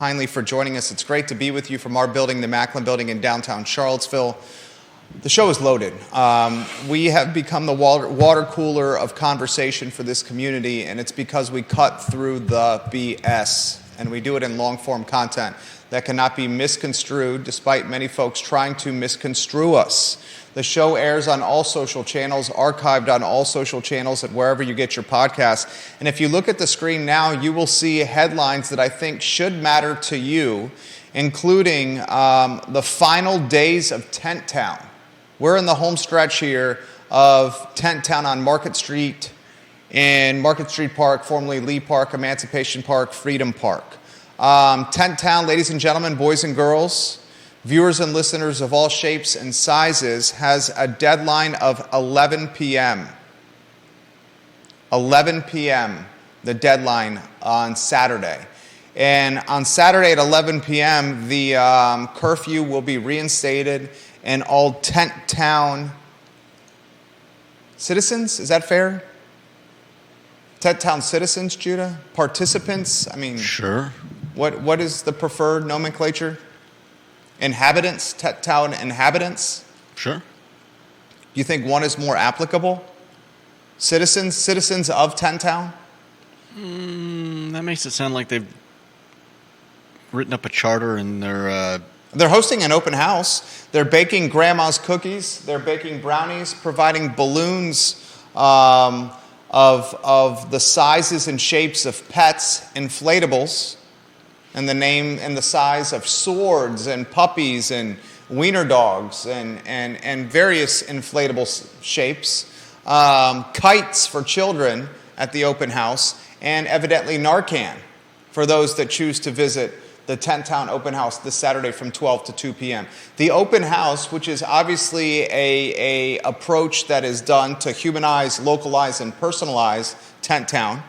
Kindly for joining us. It's great to be with you from our building, the Macklin Building in downtown Charlottesville. The show is loaded. We have become the water cooler of conversation for this community, and it's because we cut through the BS, and we do it in long-form content that cannot be misconstrued, despite many folks trying to misconstrue us. The show airs on all social channels, archived on all social channels and wherever you get your podcasts. And if you look at the screen now, you will see headlines that I think should matter to you, including the final days of Tent Town. We're in the home stretch here of Tent Town on Market Street in Market Street Park, formerly Lee Park, Emancipation Park, Freedom Park. Tent Town, ladies and gentlemen, boys and girls, viewers and listeners of all shapes and sizes, has a deadline of 11 p.m. 11 p.m., the deadline on Saturday. And on Saturday at 11 p.m., the curfew will be reinstated, and all Tent Town citizens, is that fair? Tent Town citizens, Judah? Participants? I mean, sure. What is the preferred nomenclature? Inhabitants, Tent Town inhabitants? Sure. You think one is more applicable? Citizens of Tent Town? That makes it sound like they've written up a charter and They're hosting an open house. They're baking grandma's cookies. They're baking brownies, providing balloons of the sizes and shapes of pets, inflatables, and the name and the size of swords and puppies and wiener dogs and various inflatable shapes, kites for children at the open house, and evidently Narcan for those that choose to visit the Tent Town open house this Saturday from 12 to 2 p.m. The open house, which is obviously a approach that is done to humanize, localize, and personalize Tent Town.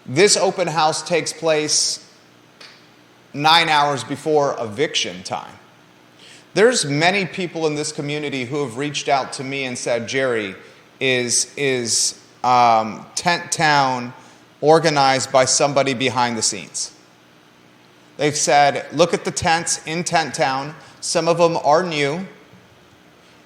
This open house takes place 9 hours before eviction time. There's many people in this community who have reached out to me and said, Jerry, is Tent Town organized by somebody behind the scenes? They've said, look at the tents in Tent Town. Some of them are new.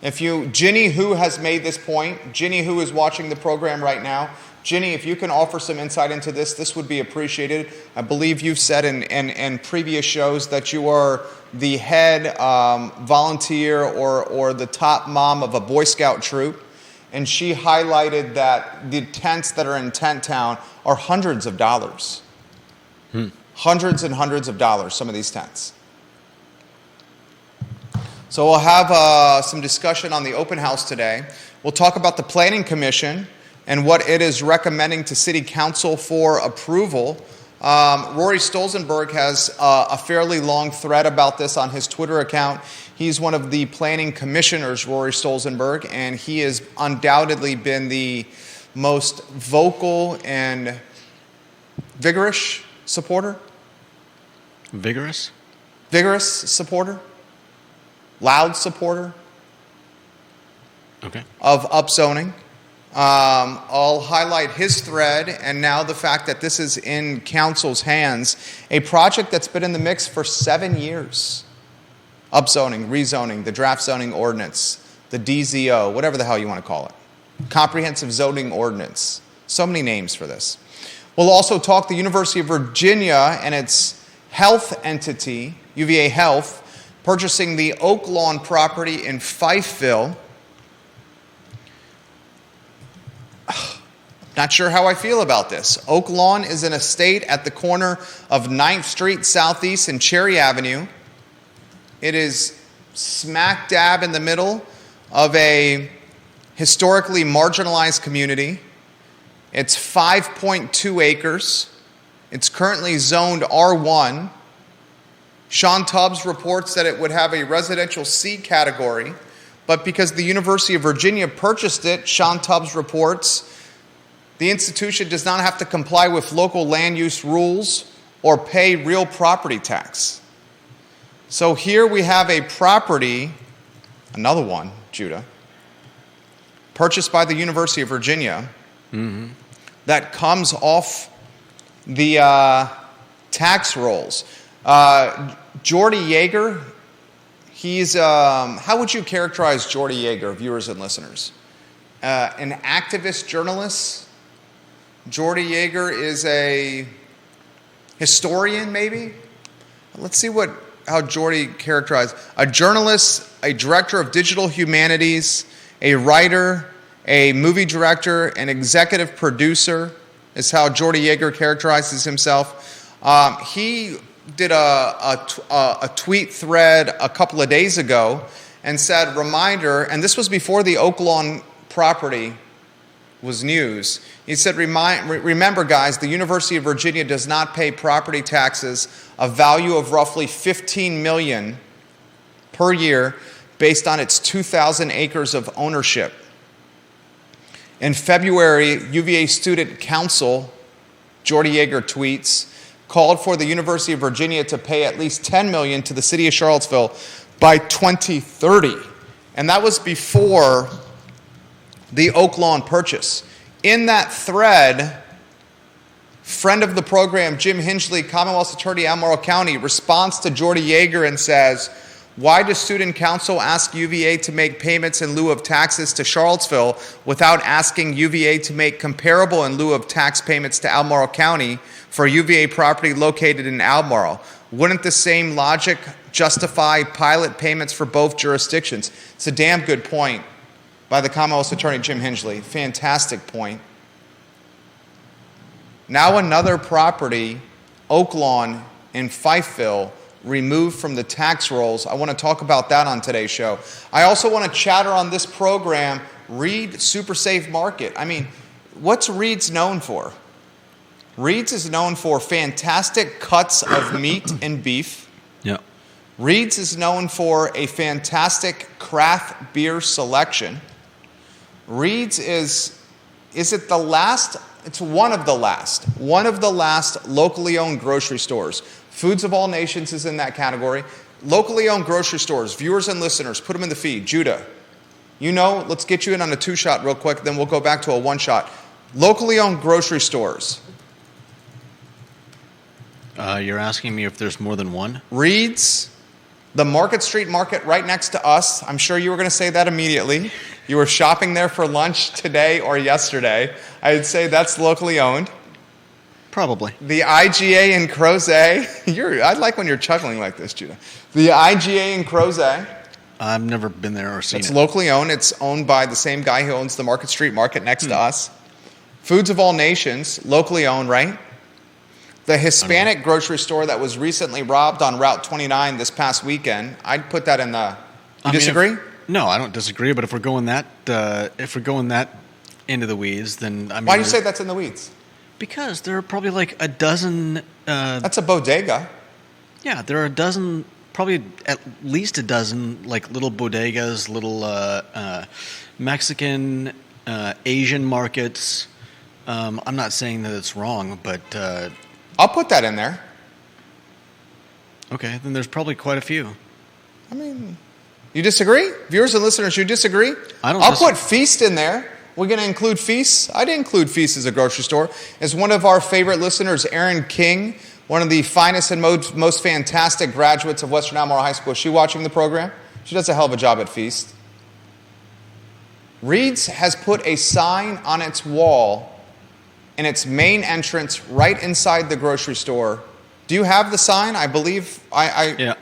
Ginny Who has made this point. Ginny Who is watching the program right now. Ginny, if you can offer some insight into this would be appreciated. I believe you've said in previous shows that you are the head volunteer or the top mom of a Boy Scout troop. And she highlighted that the tents that are in Tent Town are hundreds of dollars. Hundreds and hundreds of dollars, some of these tents. So we'll have some discussion on the open house today. We'll talk about the Planning Commission and what it is recommending to City Council for approval. Rory Stolzenberg has a fairly long thread about this on his Twitter account. He's one of the planning commissioners, Rory Stolzenberg, and he has undoubtedly been the most vocal and vigorous supporter. Vigorous? Vigorous supporter. Loud supporter. Okay. Of upzoning. I'll highlight his thread and now the fact that this is in council's hands, a project that's been in the mix for 7 years. Upzoning, rezoning, the draft zoning ordinance, the DZO, whatever the hell you want to call it. Comprehensive zoning ordinance. So many names for this. We'll also talk the University of Virginia and its health entity, UVA Health, purchasing the Oak Lawn property in Fifeville. Not sure how I feel about this. Oak Lawn is an estate at the corner of 9th Street Southeast and Cherry Avenue. It is smack dab in the middle of a historically marginalized community. It's 5.2 acres. It's currently zoned R1. Sean Tubbs reports that it would have a residential C category, but because the University of Virginia purchased it, Sean Tubbs reports, the institution does not have to comply with local land use rules or pay real property tax. So here we have a property, another one, Judah, purchased by the University of Virginia, that comes off the tax rolls. Jordy Yeager, he's, how would you characterize Jordy Yeager, viewers and listeners? An activist journalist. Jordy Yeager is a historian, maybe? Let's see how Jordy characterized. A journalist, a director of digital humanities, a writer, a movie director, an executive producer is how Jordy Yeager characterizes himself. He did a tweet thread a couple of days ago and said, reminder, and this was before the Oaklawn property was news. He said, remember guys, the University of Virginia does not pay property taxes, a value of roughly $15 million per year based on its 2,000 acres of ownership. In February, UVA Student Council, Jordy Yeager tweets, called for the University of Virginia to pay at least $10 million to the city of Charlottesville by 2030. And that was before the Oaklawn purchase. In that thread, friend of the program, Jim Hingley, Commonwealth's Attorney, Albemarle County, responds to Jordy Yeager and says, why does Student Council ask UVA to make payments in lieu of taxes to Charlottesville without asking UVA to make comparable in lieu of tax payments to Albemarle County for UVA property located in Albemarle? Wouldn't the same logic justify pilot payments for both jurisdictions? It's a damn good point by the Commonwealth's Attorney, Jim Hingley. Fantastic point. Now another property, Oaklawn in Fifeville, removed from the tax rolls. I want to talk about that on today's show. I also want to chatter on this program, Reid Super Safe Market. I mean, what's Reid's known for? Reid's is known for fantastic cuts of meat and beef. Yeah. Reid's is known for a fantastic craft beer selection. Reid's is it the last? It's one of the last locally owned grocery stores. Foods of All Nations is in that category. Locally owned grocery stores, viewers and listeners, put them in the feed. Judah, let's get you in on a 2-shot real quick, then we'll go back to a 1-shot. Locally owned grocery stores. You're asking me if there's more than one? Reid's, the Market Street Market right next to us. I'm sure you were going to say that immediately. You were shopping there for lunch today or yesterday. I'd say that's locally owned. Probably. The IGA in Crozet. I like when you're chuckling like this, Judah. The IGA in Crozet. I've never been there or seen it. It's locally owned. It's owned by the same guy who owns the Market Street Market next to us. Foods of All Nations, locally owned, right? The Hispanic grocery store that was recently robbed on Route 29 this past weekend. I'd put that in the. You disagree? No, I don't disagree. But if we're going that into the weeds, then I mean. Why do you say that's in the weeds? Because there are probably like a dozen. That's a bodega. Yeah, there are a dozen, probably at least a dozen, like little bodegas, little Mexican, Asian markets. I'm not saying that it's wrong, but I'll put that in there. Okay, then there's probably quite a few. I mean, you disagree? Viewers and listeners, you disagree? I'll put Feast in there. We're going to include Feast. I'd include Feast as a grocery store. As one of our favorite listeners, Erin King, one of the finest and most fantastic graduates of Western Albemarle High School. Is she watching the program? She does a hell of a job at Feast. Reid's has put a sign on its wall in its main entrance right inside the grocery store. Do you have the sign? I believe Yeah.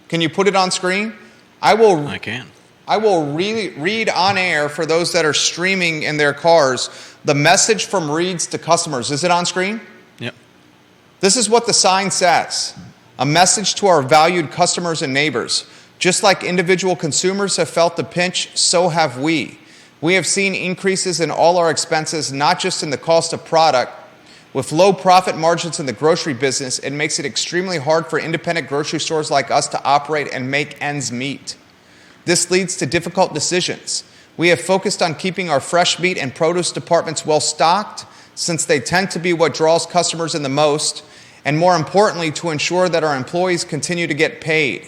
Can you put it on screen? I can. I will read on air for those that are streaming in their cars the message from Reid's to customers. Is it on screen? Yep. This is what the sign says. A message to our valued customers and neighbors. Just like individual consumers have felt the pinch, so have we. We have seen increases in all our expenses, not just in the cost of product. With low profit margins in the grocery business, it makes it extremely hard for independent grocery stores like us to operate and make ends meet. This leads to difficult decisions. We have focused on keeping our fresh meat and produce departments well stocked, since they tend to be what draws customers in the most, and more importantly, to ensure that our employees continue to get paid.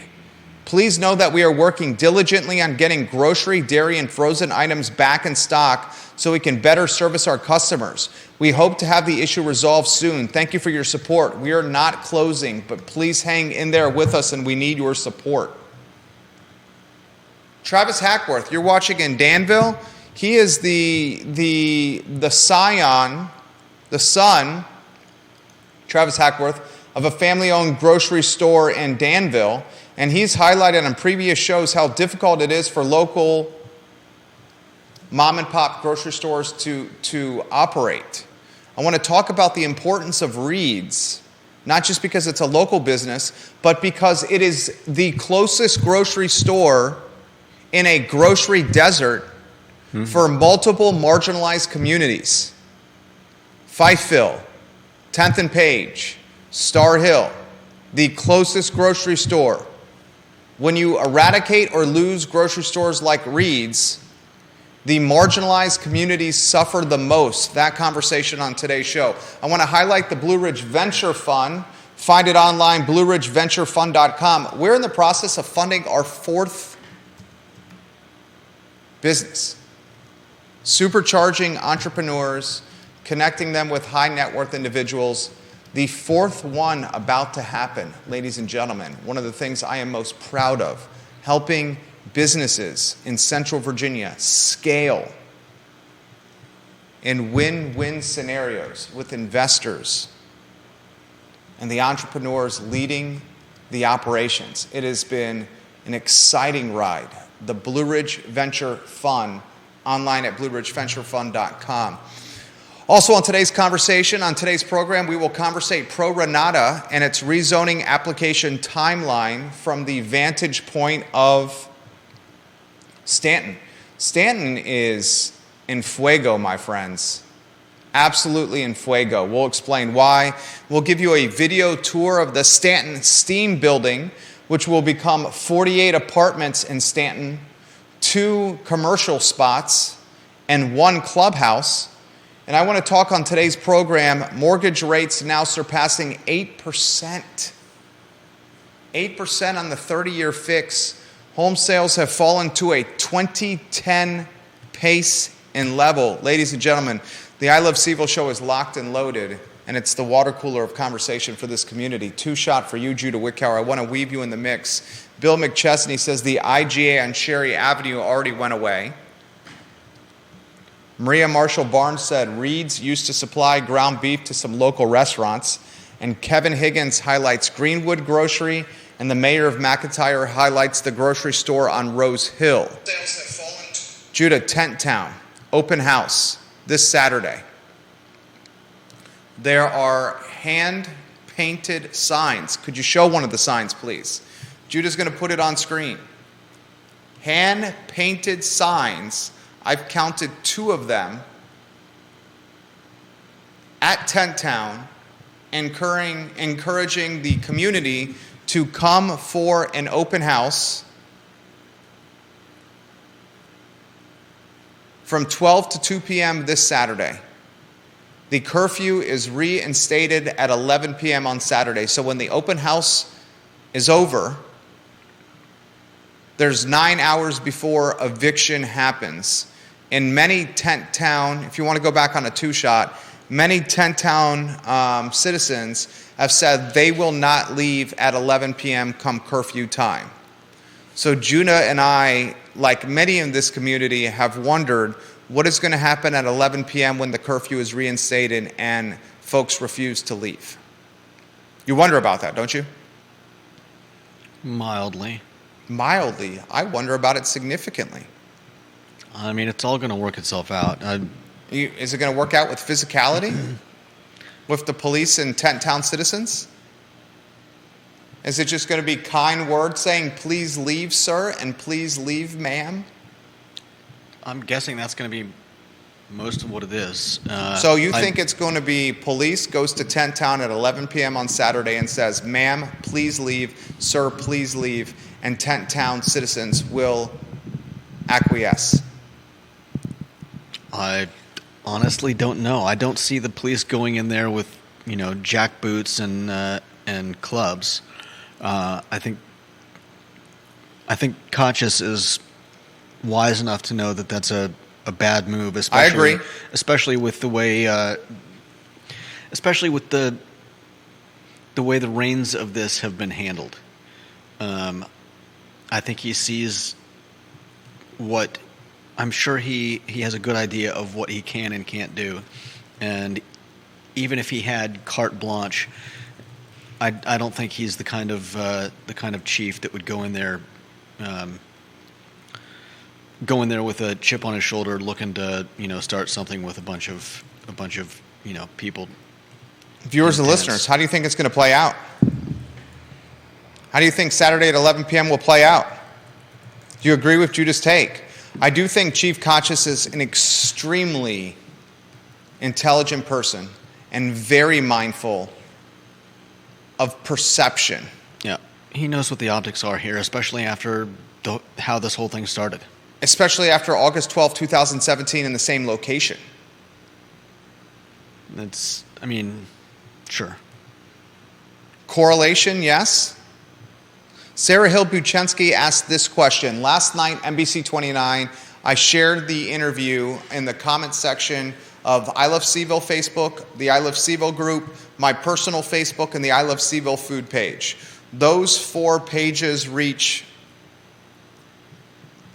Please know that we are working diligently on getting grocery, dairy, and frozen items back in stock so we can better service our customers. We hope to have the issue resolved soon. Thank you for your support. We are not closing, but please hang in there with us, and we need your support. Travis Hackworth, you're watching in Danville. He is the son, Travis Hackworth, of a family-owned grocery store in Danville, and he's highlighted on previous shows how difficult it is for local mom-and-pop grocery stores to operate. I want to talk about the importance of Reid's, not just because it's a local business, but because it is the closest grocery store in a grocery desert for multiple marginalized communities. Fifeville, 10th and Page, Star Hill, the closest grocery store. When you eradicate or lose grocery stores like Reid's, the marginalized communities suffer the most. That conversation on today's show. I want to highlight the Blue Ridge Venture Fund. Find it online, blueridgeventurefund.com. We're in the process of funding our 4th business. Supercharging entrepreneurs, connecting them with high net worth individuals. The 4th one about to happen, ladies and gentlemen. One of the things I am most proud of, helping businesses in Central Virginia scale in win-win scenarios with investors and the entrepreneurs leading the operations. It has been an exciting ride. The Blue Ridge Venture Fund, online at blueridgeventurefund.com. Also on today's conversation, on today's program, we will conversate pro Nata and its rezoning application timeline from the vantage point of Staunton. Staunton is in fuego, my friends. Absolutely in fuego. We'll explain why. We'll give you a video tour of the Staunton Steam Building, which will become 48 apartments in Staunton, 2 commercial spots, and 1 clubhouse. And I want to talk on today's program, mortgage rates now surpassing 8%. 8% on the 30-year fix. Home sales have fallen to a 2010 pace and level. Ladies and gentlemen, the I Love CVille Show is locked and loaded, and it's the water cooler of conversation for this community. 2-shot for you, Judah Wickower. I want to weave you in the mix. Bill McChesney says the IGA on Sherry Avenue already went away. Maria Marshall Barnes said Reid's used to supply ground beef to some local restaurants. And Kevin Higgins highlights Greenwood Grocery, and the mayor of McIntyre highlights the grocery store on Rose Hill. Judah, Tent Town, open house this Saturday. There are hand-painted signs. Could you show one of the signs, please? Judah's going to put it on screen. Hand-painted signs. I've counted 2 of them at Tent Town, encouraging the community to come for an open house from 12 to 2 p.m. this Saturday. The curfew is reinstated at 11 p.m. on Saturday. So when the open house is over, there's 9 hours before eviction happens. In many Tent Town, if you want to go back on a 2-shot, many Tent Town citizens have said they will not leave at 11 p.m. come curfew time. So Judah and I, like many in this community, have wondered what is going to happen at 11 p.m. when the curfew is reinstated and folks refuse to leave. You wonder about that, don't you? Mildly. Mildly. I wonder about it significantly. I mean, it's all going to work itself out. Is it going to work out with physicality? With the police and Tent Town citizens? Is it just going to be kind words saying, please leave, sir, and please leave, ma'am? I'm guessing that's going to be most of what it is. So you think it's going to be police goes to Tent Town at 11 p.m. on Saturday and says, ma'am, please leave, sir, please leave, and Tent Town citizens will acquiesce? I honestly don't know. I don't see the police going in there with, jackboots and clubs. I think Conscious is wise enough to know that that's a a bad move. I agree. Especially with the way, especially with the way the reins of this have been handled. I think he sees what, I'm sure he has a good idea of what he can and can't do, and even if he had carte blanche, I don't think he's the kind of chief that would go in there with a chip on his shoulder, looking to start something with a bunch of people. Viewers and listeners, how do you think it's going to play out? How do you think Saturday at 11 p.m. will play out? Do you agree with Judah's take? I do think Chief Conscious is an extremely intelligent person and very mindful of perception. Yeah, he knows what the optics are here, especially after how this whole thing started. Especially after August 12, 2017 in the same location. Sure. Correlation, yes. Sarah Hill Buchensky asked this question. Last night, NBC 29, I shared the interview in the comment section of I Love CVille Facebook, the I Love CVille group, my personal Facebook, and the I Love CVille food page. Those 4 pages reach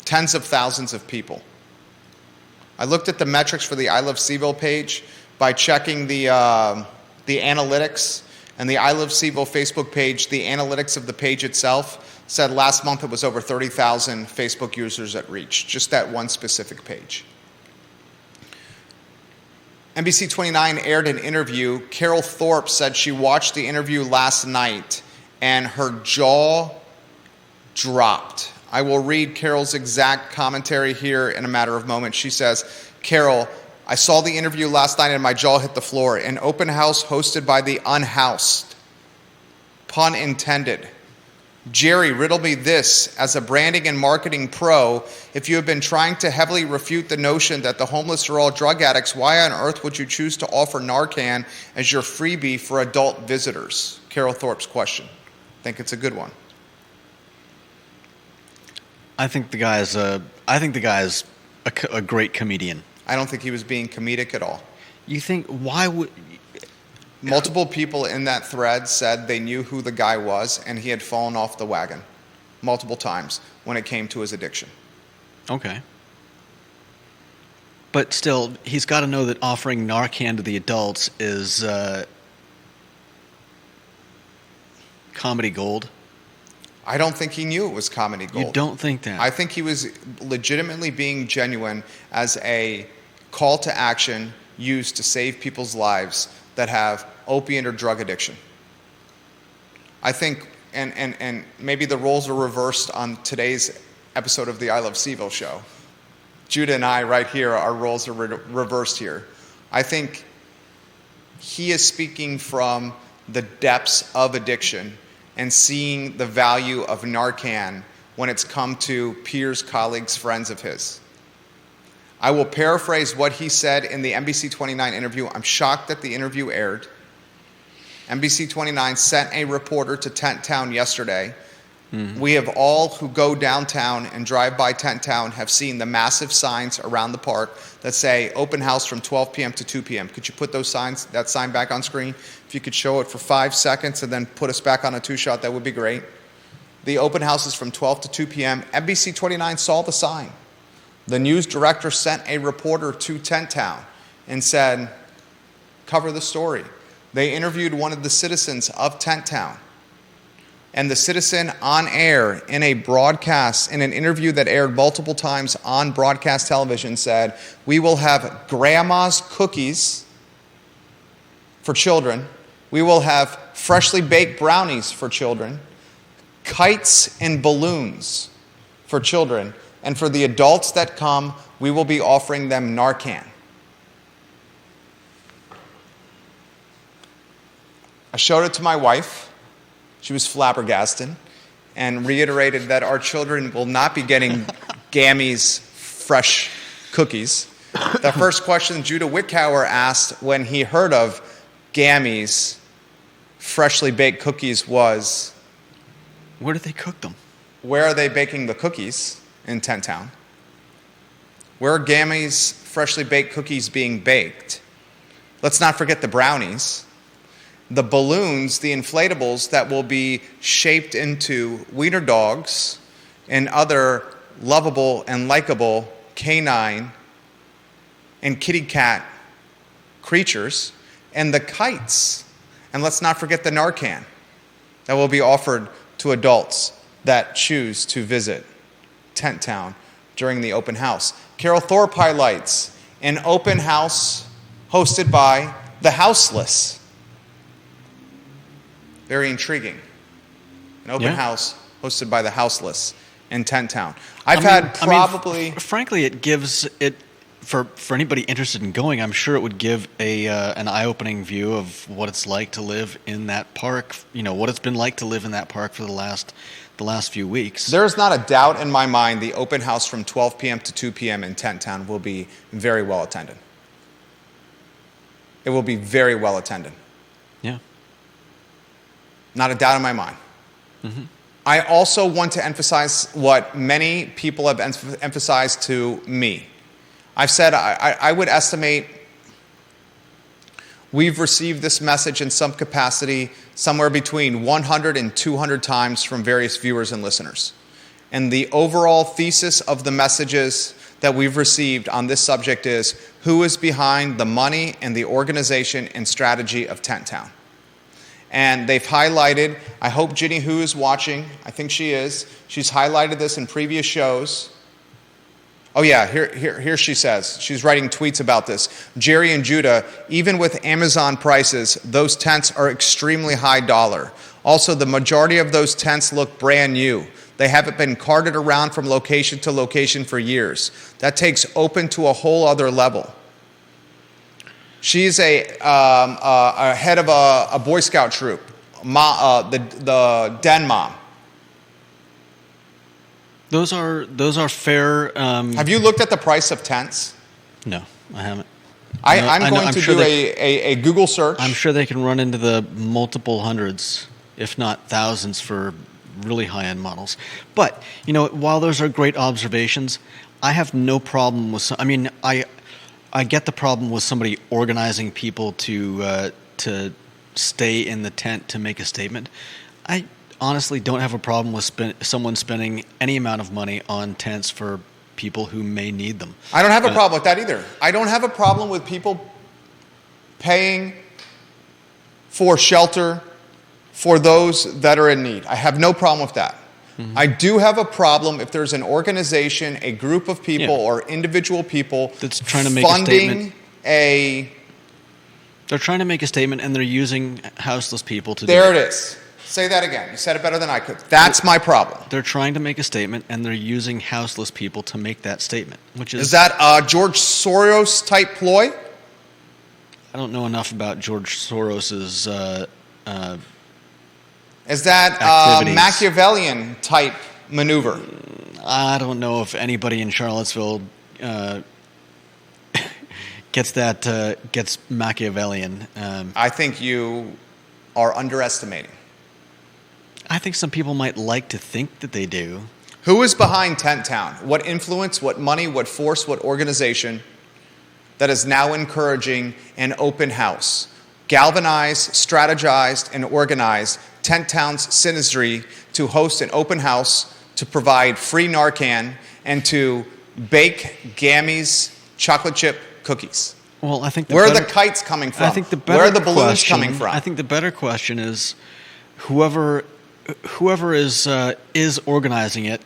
tens of thousands of people. I looked at the metrics for the I Love CVille page by checking the analytics, and the I Love CVille Facebook page, the analytics of the page itself said last month it was over 30,000 Facebook users at reach, just that one specific page. NBC 29 aired an interview. Carol Thorpe said she watched the interview last night and her jaw dropped. I will read Carol's exact commentary here in a matter of moments. She says, Carol, I saw the interview last night and my jaw hit the floor. An open house hosted by the unhoused. Pun intended. Jerry, riddle me this. As a branding and marketing pro, if you have been trying to heavily refute the notion that the homeless are all drug addicts, why on earth would you choose to offer Narcan as your freebie for adult visitors? Carol Thorpe's question. I think it's a good one. I think the guy's a great comedian. I don't think he was being comedic at all. You think, why would... Multiple people in that thread said they knew who the guy was and he had fallen off the wagon multiple times when it came to his addiction. Okay. But still, he's got to know that offering Narcan to the adults is comedy gold. I don't think he knew it was comedy gold. You don't think that? I think he was legitimately being genuine as a call to action used to save people's lives that have opiate or drug addiction. I think, and maybe the roles are reversed on today's episode of the I Love CVille show. Judah and I right here, our roles are reversed here. I think he is speaking from the depths of addiction and seeing the value of Narcan when it's come to peers, colleagues, friends of his. I will paraphrase what he said in the NBC 29 interview. I'm shocked that the interview aired. NBC 29 sent a reporter to Tent Town yesterday. Mm-hmm. We have all who go downtown and drive by Tent Town have seen the massive signs around the park that say open house from 12 p.m. to 2 p.m. Could you put that sign back on screen? If you could show it for 5 seconds and then put us back on a 2-shot, that would be great. The open house is from 12 to 2 p.m. NBC 29 saw the sign. The news director sent a reporter to Tent Town and said, cover the story. They interviewed one of the citizens of Tent Town. And the citizen on air in a broadcast, in an interview that aired multiple times on broadcast television, said, we will have grandma's cookies for children. We will have freshly baked brownies for children, kites and balloons for children. And for the adults that come, we will be offering them Narcan. I showed it to my wife. She was flabbergasted and reiterated that our children will not be getting Gammy's fresh cookies. The first question Judah Wickhauer asked when he heard of Gammy's freshly baked cookies was, where do they cook them? Where are they baking the cookies in Tent Town? Where are Gammy's freshly baked cookies being baked? Let's not forget the brownies, the balloons, the inflatables that will be shaped into wiener dogs and other lovable and likable canine and kitty cat creatures, and the kites. And let's not forget the Narcan that will be offered to adults that choose to visit Tent Town during the open house. Carol Thorpe highlights an open house hosted by the houseless. Very intriguing. An open house hosted by the houseless in Tent Town. Frankly, it gives it for anybody interested in going. I'm sure it would give an eye-opening view of what it's like to live in that park. You know, what it's been like to live in that park for the last few weeks. There's not a doubt in my mind the open house from 12 p.m. to 2 p.m. in Tent Town will be very well attended. It will be very well attended. Yeah. Not a doubt in my mind. Mm-hmm. I also want to emphasize what many people have emphasized to me. I've said I would estimate we've received this message in some capacity somewhere between 100 and 200 times from various viewers and listeners. And the overall thesis of the messages that we've received on this subject is who is behind the money and the organization and strategy of Tent Town. And they've highlighted, I hope Ginny Hu is watching, I think she is. She's highlighted this in previous shows. Oh yeah, here she says, she's writing tweets about this. Jerry and Judah, even with Amazon prices, those tents are extremely high dollar. Also, the majority of those tents look brand new. They haven't been carted around from location to location for years. That takes open to a whole other level. She's a head of a Boy Scout troop, the Den Mom. Those are fair. Have you looked at the price of tents? No, I haven't. I'm going to do a Google search. I'm sure they can run into the multiple hundreds, if not thousands, for really high-end models. But, you know, while those are great observations, I have no problem with I get the problem with somebody organizing people to stay in the tent to make a statement. I honestly don't have a problem with someone spending any amount of money on tents for people who may need them. I don't have a problem with that either. I don't have a problem with people paying for shelter for those that are in need. I have no problem with that. Mm-hmm. I do have a problem if there's an organization, a group of people, or individual people that's trying to make funding They're trying to make a statement, and they're using houseless people to do it is. Say that again. You said it better than I could. That's my problem. They're trying to make a statement, and they're using houseless people to make that statement, which is... Is that a George Soros-type ploy? I don't know enough about George Soros's is that Machiavellian type maneuver? I don't know if anybody in Charlottesville gets Machiavellian. I think you are underestimating. I think some people might like to think that they do. Who is behind Tent Town? What influence, what money, what force, what organization that is now encouraging an open house? Galvanized, strategized, and organized Tent Town's synergy to host an open house, to provide free Narcan, and to bake Gammy's chocolate chip cookies. Well, I think where are the kites coming from? I think where are the balloons coming from? I think the better question is whoever is organizing it,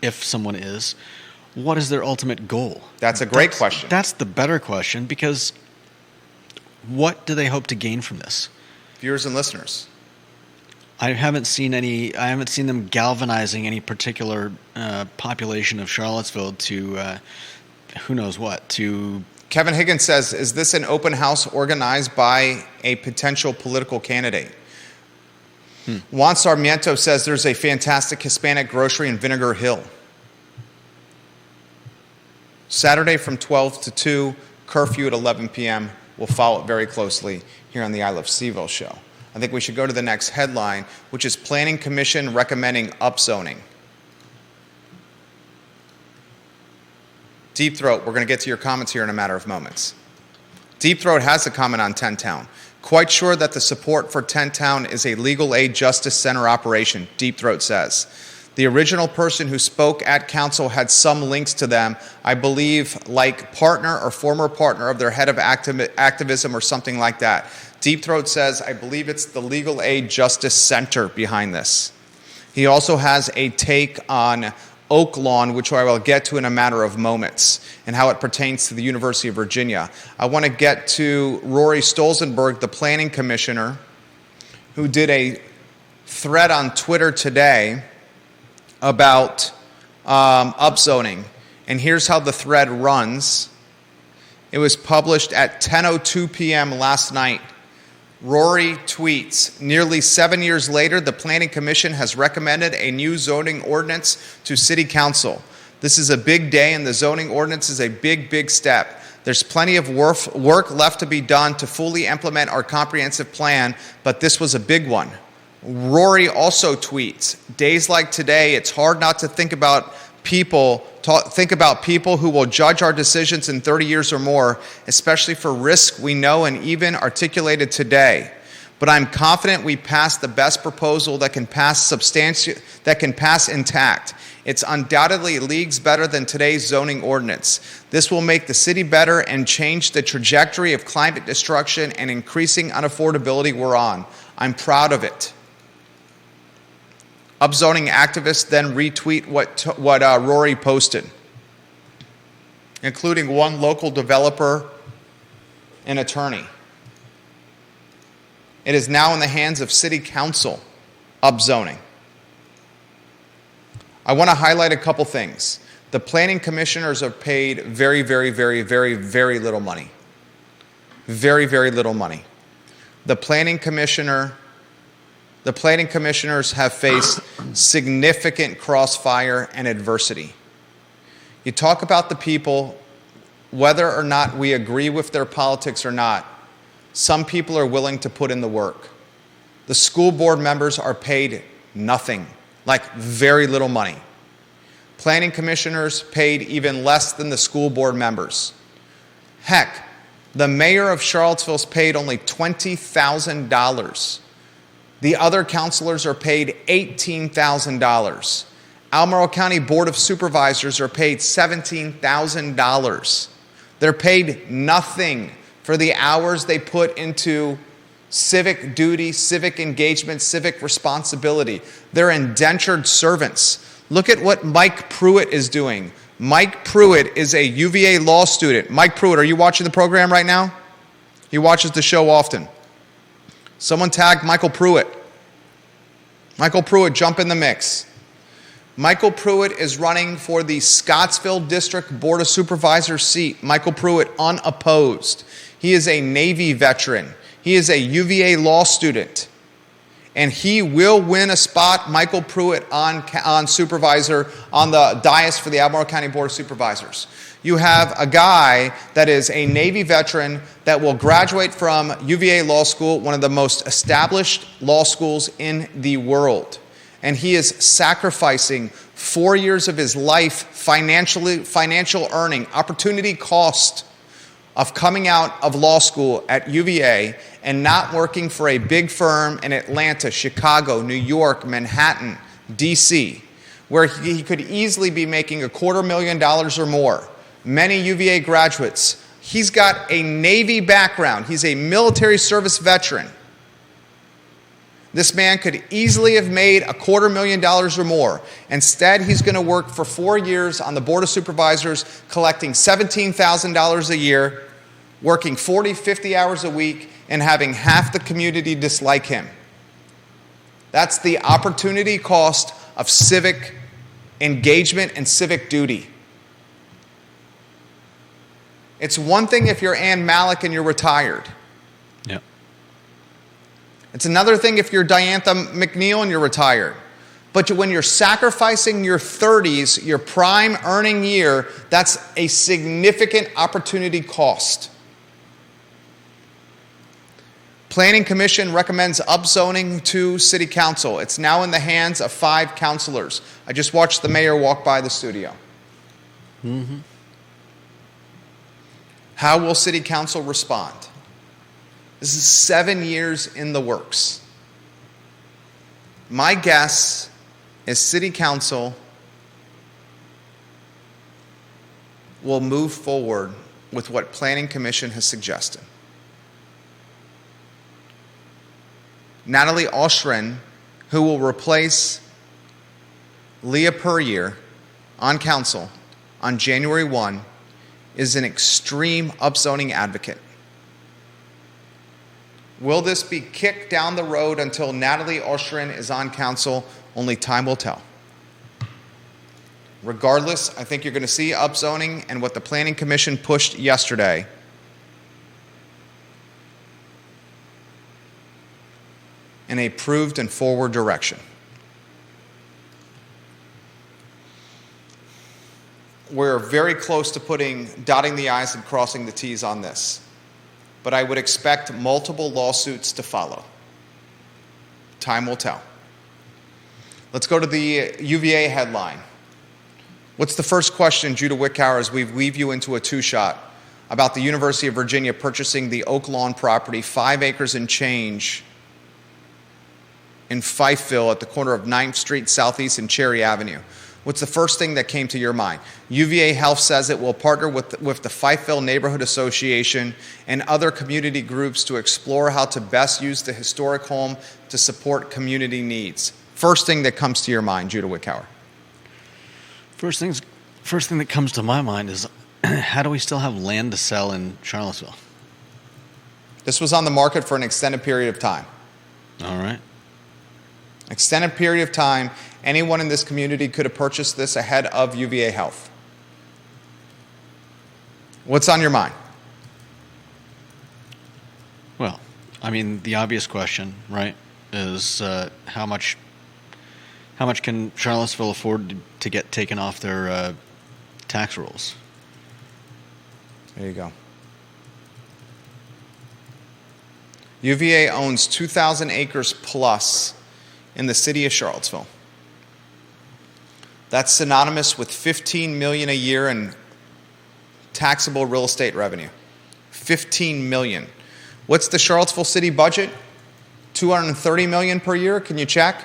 if someone is, what is their ultimate goal? That's a great question. That's the better question, because what do they hope to gain from this? Viewers and listeners. I haven't seen them galvanizing any particular population of Charlottesville to who knows what. To Kevin Higgins says, is this an open house organized by a potential political candidate? Juan Sarmiento says there's a fantastic Hispanic grocery in Vinegar Hill. Saturday from 12 to 2, curfew at 11 p.m. We'll follow it very closely here on the I Love CVille Show. I think we should go to the next headline, which is Planning Commission recommending upzoning. Deep Throat, we're going to get to your comments here in a matter of moments. Deep Throat has a comment on 10 Town. Quite sure that the support for 10 Town is a legal aid justice center operation, Deep Throat says. The original person who spoke at council had some links to them, I believe like partner or former partner of their head of activism or something like that. Deep Throat says, I believe it's the Legal Aid Justice Center behind this. He also has a take on Oak Lawn, which I will get to in a matter of moments, and how it pertains to the University of Virginia. I want to get to Rory Stolzenberg, the planning commissioner, who did a thread on Twitter today about upzoning. And here's how the thread runs. It was published at 10:02 p.m. last night. Rory tweets, nearly 7 years later, the Planning Commission has recommended a new zoning ordinance to City Council. This is a big day, and the zoning ordinance is a big, big step. There's plenty of work left to be done to fully implement our comprehensive plan, but this was a big one. Rory also tweets, days like today, it's hard not to think about people who will judge our decisions in 30 years or more, especially for risk we know and even articulated today. But I'm confident we passed the best proposal that can pass intact. It's undoubtedly leagues better than today's zoning ordinance. This will make the city better and change the trajectory of climate destruction and increasing unaffordability we're on. I'm proud of it. Upzoning activists then retweet what Rory posted, including one local developer and attorney. It is now in the hands of City Council, upzoning. I want to highlight a couple things. The planning commissioners are paid very, very, very, very, very little money. Very, very little money. The planning commissioners have faced significant crossfire and adversity. You talk about the people, whether or not we agree with their politics or not, some people are willing to put in the work. The school board members are paid nothing, like very little money. Planning commissioners paid even less than the school board members. Heck, the mayor of Charlottesville's paid only $20,000. The other councilors are paid $18,000. Albemarle County Board of Supervisors are paid $17,000. They're paid nothing for the hours they put into civic duty, civic engagement, civic responsibility. They're indentured servants. Look at what Mike Pruitt is doing. Mike Pruitt is a UVA law student. Mike Pruitt, are you watching the program right now? He watches the show often. Someone tagged Michael Pruitt. Michael Pruitt, jump in the mix. Michael Pruitt is running for the Scottsville District Board of Supervisors seat. Michael Pruitt, unopposed. He is a Navy veteran. He is a UVA law student. And he will win a spot, Michael Pruitt, on supervisor, on the dais for the Albemarle County Board of Supervisors. You have a guy that is a Navy veteran that will graduate from UVA Law School, one of the most established law schools in the world. And he is sacrificing 4 years of his life, financial earning, opportunity cost of coming out of law school at UVA and not working for a big firm in Atlanta, Chicago, New York, Manhattan, DC, where he could easily be making $250,000 or more. Many UVA graduates. He's got a Navy background. He's a military service veteran. This man could easily have made $250,000 or more. Instead, he's going to work for 4 years on the Board of Supervisors, collecting $17,000 a year, working 40, 50 hours a week, and having half the community dislike him. That's the opportunity cost of civic engagement and civic duty. It's one thing if you're Ann Malik and you're retired. Yeah. It's another thing if you're Diantha McNeil and you're retired. But when you're sacrificing your 30s, your prime earning year, that's a significant opportunity cost. Planning Commission recommends upzoning to City Council. It's now in the hands of 5 councilors. I just watched the mayor walk by the studio. How will City Council respond? This is 7 years in the works. My guess is City Council will move forward with what Planning Commission has suggested. Natalie Oshrin, who will replace Leah Puryear on council on January 1, is an extreme upzoning advocate. Will this be kicked down the road until Natalie Oshrin is on council? Only time will tell. Regardless, I think you're going to see upzoning and what the Planning Commission pushed yesterday in a proved and forward direction. We're very close to dotting the I's and crossing the T's on this, but I would expect multiple lawsuits to follow. Time will tell. Let's go to the UVA headline. What's the first question, Judah Wickower, as we weave you into a two-shot about the University of Virginia purchasing the Oak Lawn property, 5 acres and change in Fifeville at the corner of 9th Street Southeast and Cherry Avenue? What's the first thing that came to your mind? UVA Health says it will partner with the Fifeville Neighborhood Association and other community groups to explore how to best use the historic home to support community needs. First thing that comes to your mind, Judah Wickower. First thing that comes to my mind is how do we still have land to sell in Charlottesville? This was on the market for an extended period of time. All right. Extended period of time. Anyone in this community could have purchased this ahead of UVA Health. What's on your mind? Well, I mean, the obvious question, right, is how much can Charlottesville afford to get taken off their tax rolls? There you go. UVA owns 2,000 acres plus in the city of Charlottesville. That's synonymous with $15 million a year in taxable real estate revenue. $15 million. What's the Charlottesville city budget? $230 million per year? Can you check?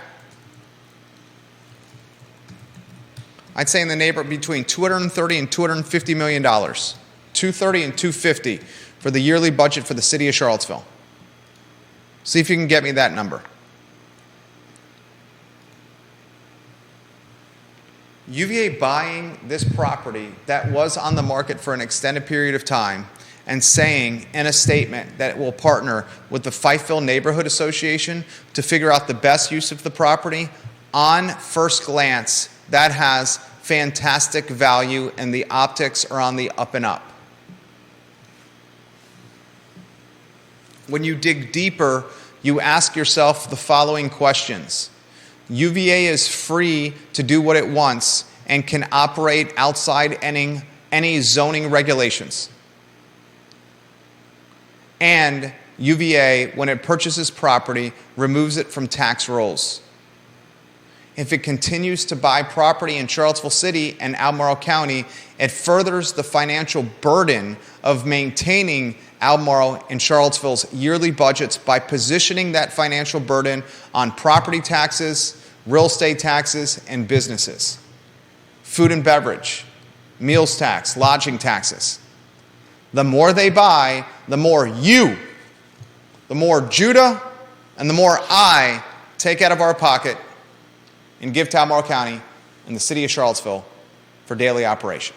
I'd say in the neighborhood between $230 and $250 million. $230 and $250 for the yearly budget for the city of Charlottesville. See if you can get me that number. UVA buying this property that was on the market for an extended period of time and saying in a statement that it will partner with the Fifeville Neighborhood Association to figure out the best use of the property, on first glance, that has fantastic value and the optics are on the up and up. When you dig deeper, you ask yourself the following questions. UVA is free to do what it wants and can operate outside any zoning regulations. And UVA, when it purchases property, removes it from tax rolls. If it continues to buy property in Charlottesville City and Albemarle County, it furthers the financial burden of maintaining Albemarle and Charlottesville's yearly budgets by positioning that financial burden on property taxes, real estate taxes, and businesses. Food and beverage, meals tax, lodging taxes. The more they buy, the more you, the more Judah, and the more I take out of our pocket and give to Albemarle County and the city of Charlottesville for daily operation.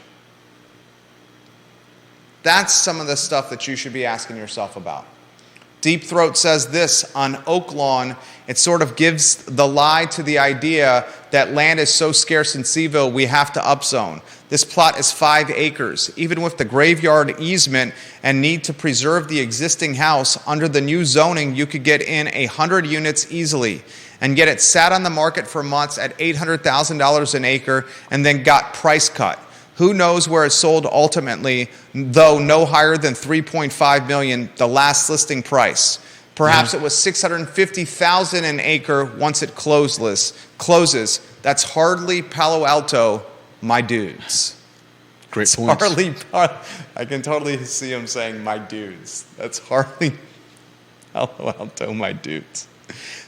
That's some of the stuff that you should be asking yourself about. Deep Throat says this on Oak Lawn. It sort of gives the lie to the idea that land is so scarce in CVille we have to upzone. This plot is 5 acres. Even with the graveyard easement and need to preserve the existing house, under the new zoning you could get in 100 units easily. And yet it sat on the market for months at $800,000 an acre and then got price cut. Who knows where it sold ultimately, though no higher than $3.5 million, the last listing price. Perhaps it was $650,000 an acre once it closes. That's hardly Palo Alto, my dudes. Great points. Harley, I can totally see him saying, my dudes. That's Harley. Palo Alto, my dudes.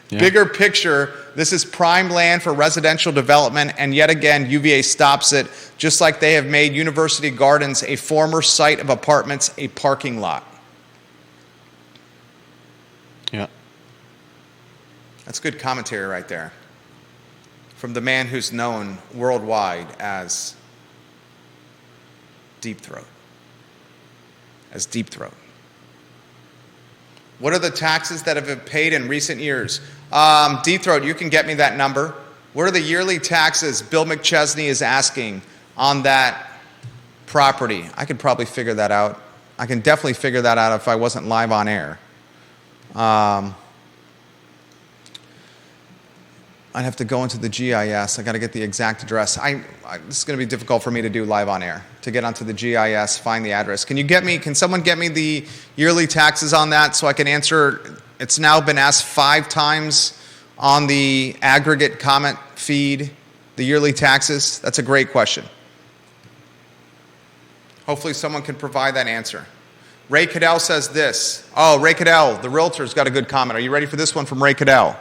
Yeah. Bigger picture, this is prime land for residential development, and yet again, UVA stops it, just like they have made University Gardens, a former site of apartments, a parking lot. Yeah. That's good commentary right there. From the man who's known worldwide as Deep Throat. As Deep Throat. What are the taxes that have been paid in recent years? Deep Throat, you can get me that number. What are the yearly taxes Bill McChesney is asking on that property? I could probably figure that out. I can definitely figure that out if I wasn't live on air. I'd have to go into the GIS. I got to get the exact address. This is going to be difficult for me to do live on air, to get onto the GIS, find the address. Can someone get me the yearly taxes on that so I can answer? It's now been asked 5 times on the aggregate comment feed, the yearly taxes. That's a great question. Hopefully someone can provide that answer. Ray Cadell says this. Oh, Ray Cadell, the realtor's got a good comment. Are you ready for this one from Ray Cadell?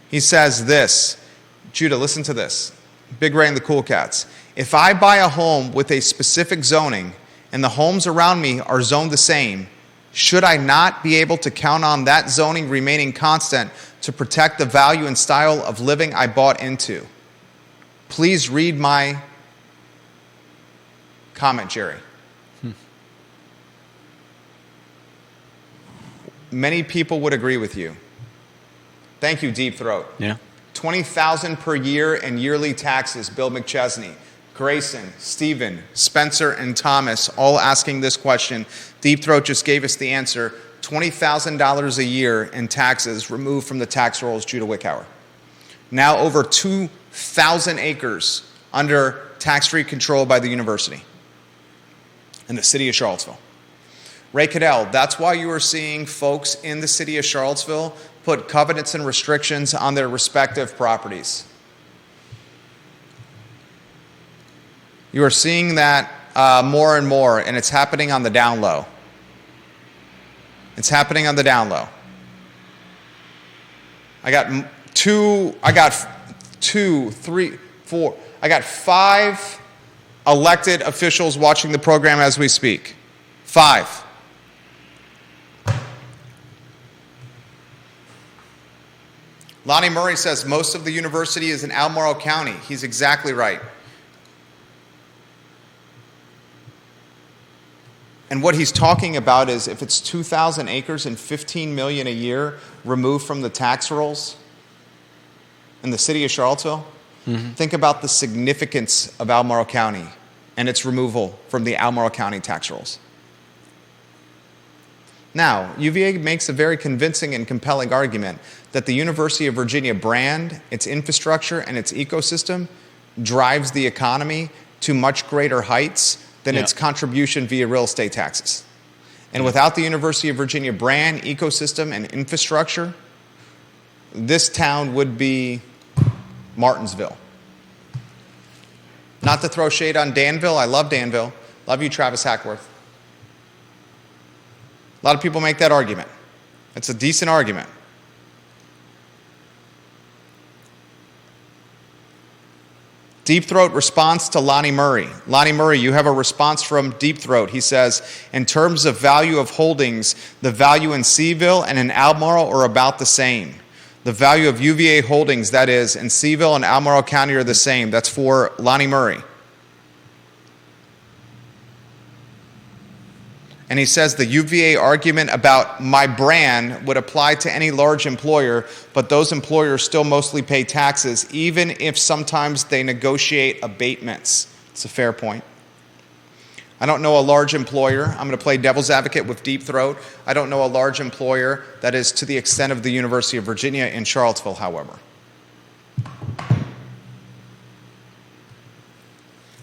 He says this. Judah, listen to this. Big Ray and the Cool Cats. If I buy a home with a specific zoning and the homes around me are zoned the same, should I not be able to count on that zoning remaining constant to protect the value and style of living I bought into? Please read my comment, Jerry. Many people would agree with you. Thank you, Deep Throat. Yeah. $20,000 per year in yearly taxes, Bill McChesney. Grayson, Stephen, Spencer, and Thomas all asking this question. Deep Throat just gave us the answer. $20,000 a year in taxes removed from the tax rolls, Judah Wickhauer. Now over 2,000 acres under tax-free control by the university in the city of Charlottesville. Ray Cadell, that's why you are seeing folks in the city of Charlottesville put covenants and restrictions on their respective properties. You are seeing that more and more, and it's happening on the down low. It's happening on the down low. I got 5 elected officials watching the program as we speak. 5. Lonnie Murray says most of the university is in Albemarle County. He's exactly right. And what he's talking about is if it's 2,000 acres and $15 million a year removed from the tax rolls in the city of Charlottesville, think about the significance of Albemarle County and its removal from the Albemarle County tax rolls. Now, UVA makes a very convincing and compelling argument that the University of Virginia brand, its infrastructure, and its ecosystem drives the economy to much greater heights than its contribution via real estate taxes. And without the University of Virginia brand, ecosystem, and infrastructure, this town would be Martinsville. Not to throw shade on Danville. I love Danville. Love you, Travis Hackworth. A lot of people make that argument. It's a decent argument. Deep Throat response to Lonnie Murray. Lonnie Murray, you have a response from Deep Throat. He says, in terms of value of holdings, the value in CVille and in Albemarle are about the same. The value of UVA holdings, that is, in CVille and Albemarle County are the same. That's for Lonnie Murray. And he says the UVA argument about my brand would apply to any large employer, but those employers still mostly pay taxes, even if sometimes they negotiate abatements. It's a fair point. I don't know a large employer. I'm going to play devil's advocate with Deep Throat. I don't know a large employer that is to the extent of the University of Virginia in Charlottesville, however.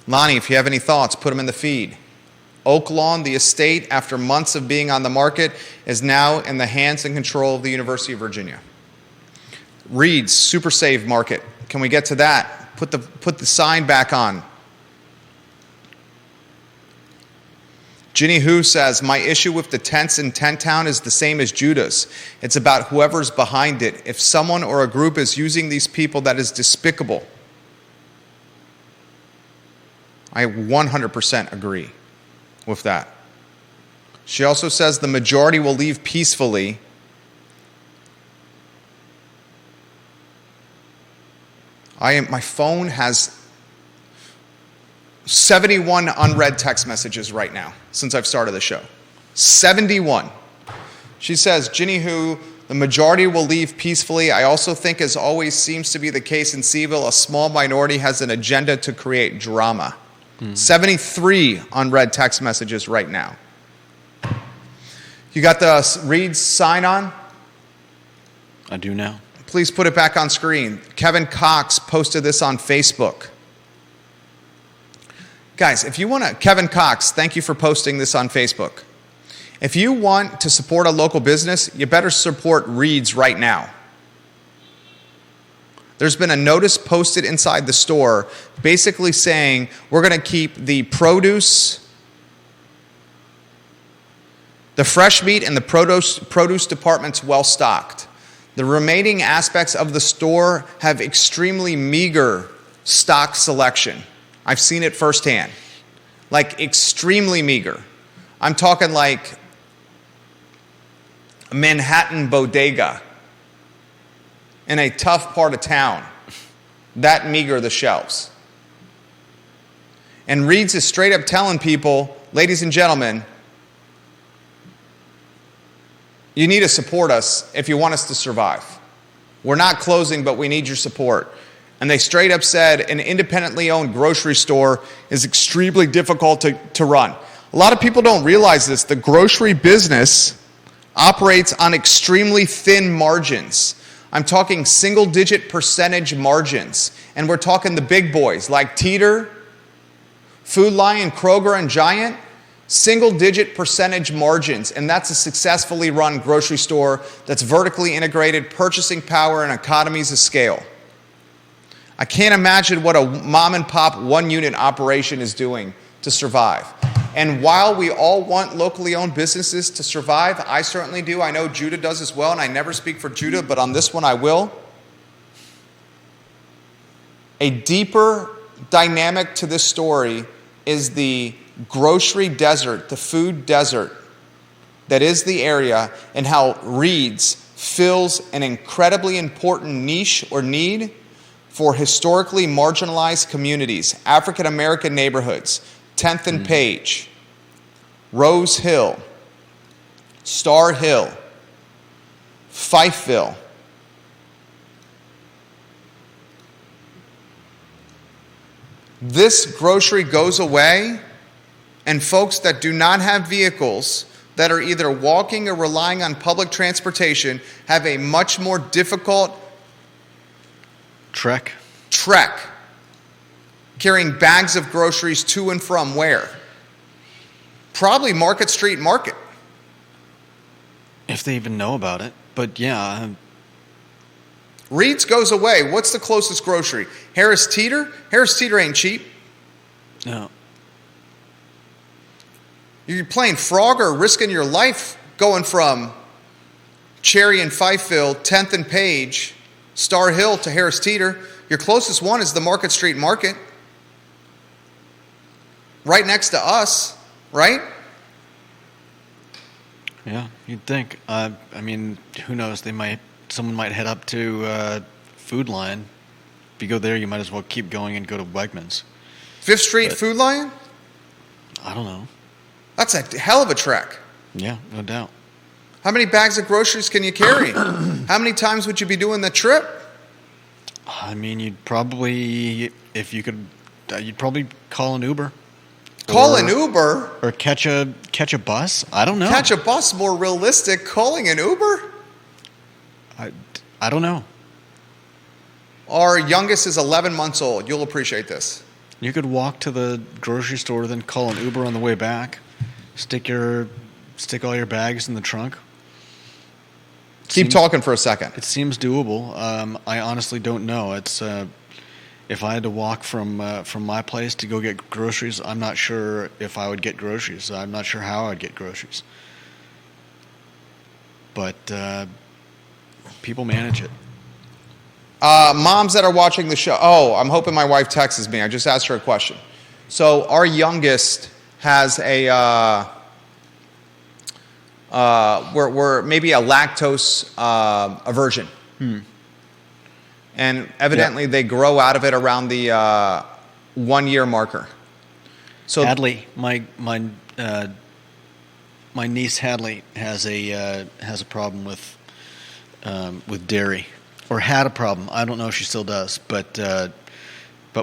Lonnie, if you have any thoughts, put them in the feed. Oak Lawn, the estate, after months of being on the market, is now in the hands and control of the University of Virginia. Reid's Super Save Market. Can we get to that? Put the sign back on. Ginny Who says, my issue with the tents in Tent Town is the same as Judah's. It's about whoever's behind it. If someone or a group is using these people, that is despicable. I 100% agree with that. She also says the majority will leave peacefully. My phone has 71 unread text messages right now since I've started the show. 71. She says, Ginny Who, the majority will leave peacefully. I also think, as always seems to be the case in CVille, a small minority has an agenda to create drama. 73 unread text messages right now. You got the Reid sign on? I do now. Please put it back on screen. Kevin Cox posted this on Facebook. Guys, if you want to, Kevin Cox, thank you for posting this on Facebook. If you want to support a local business, you better support Reid's right now. There's been a notice posted inside the store basically saying we're going to keep the produce, the fresh meat, and the produce departments well stocked. The remaining aspects of the store have extremely meager stock selection. I've seen it firsthand. Like, extremely meager. I'm talking like a Manhattan bodega in a tough part of town. That meager the shelves. And Reid's is straight up telling people, ladies and gentlemen, you need to support us if you want us to survive. We're not closing, but we need your support. And they straight up said an independently owned grocery store is extremely difficult to run. A lot of people don't realize this. The grocery business operates on extremely thin margins. I'm talking single-digit percentage margins. And we're talking the big boys like Teeter, Food Lion, Kroger, and Giant. Single-digit percentage margins. And that's a successfully run grocery store that's vertically integrated, purchasing power, and economies of scale. I can't imagine what a mom-and-pop one-unit operation is doing to survive. And while we all want locally owned businesses to survive, I certainly do. I know Judah does as well, and I never speak for Judah, but on this one I will. A deeper dynamic to this story is the grocery desert, the food desert that is the area, and how Reid's fills an incredibly important niche or need for historically marginalized communities, African American neighborhoods, 10th and Page, Rose Hill, Star Hill, Fifeville. This grocery goes away, and folks that do not have vehicles, that are either walking or relying on public transportation, have a much more difficult trek carrying bags of groceries to and from where? Probably Market Street Market. if they even know about it. But yeah, Reid's goes away. What's the closest grocery? Harris Teeter? Harris Teeter ain't cheap. no. You're playing Frogger, risking your life going from Cherry and Fifeville, 10th and Page, Star Hill to Harris Teeter. Your closest one is the Market Street Market. Right next to us, right? Yeah, you'd think. I mean, who knows? Someone might head up to Food Lion. If you go there, you might as well keep going and go to Wegmans. Fifth Street Food Lion? I don't know. That's a hell of a trek. Yeah, no doubt. How many bags of groceries can you carry? How many times would you be doing the trip? I mean, you'd probably, if you could, you'd probably call an Uber. Call an Uber? Or catch a bus? I don't know. Catch a bus more realistic. Calling an Uber? I don't know. Our youngest is 11 months old. You'll appreciate this. You could walk to the grocery store, then call an Uber on the way back. Stick all your bags in the trunk. Keep talking for a second. It seems doable. I honestly don't know. If I had to walk from my place to go get groceries, I'm not sure if I would get groceries. I'm not sure how I'd get groceries. But people manage it. Moms that are watching the show. Oh, I'm hoping my wife texts me. I just asked her a question. So our youngest has we're maybe a lactose aversion. And evidently they grow out of it around the 1 year marker. So Hadley, my niece Hadley has a problem with dairy, or had a problem. I don't know if she still does, but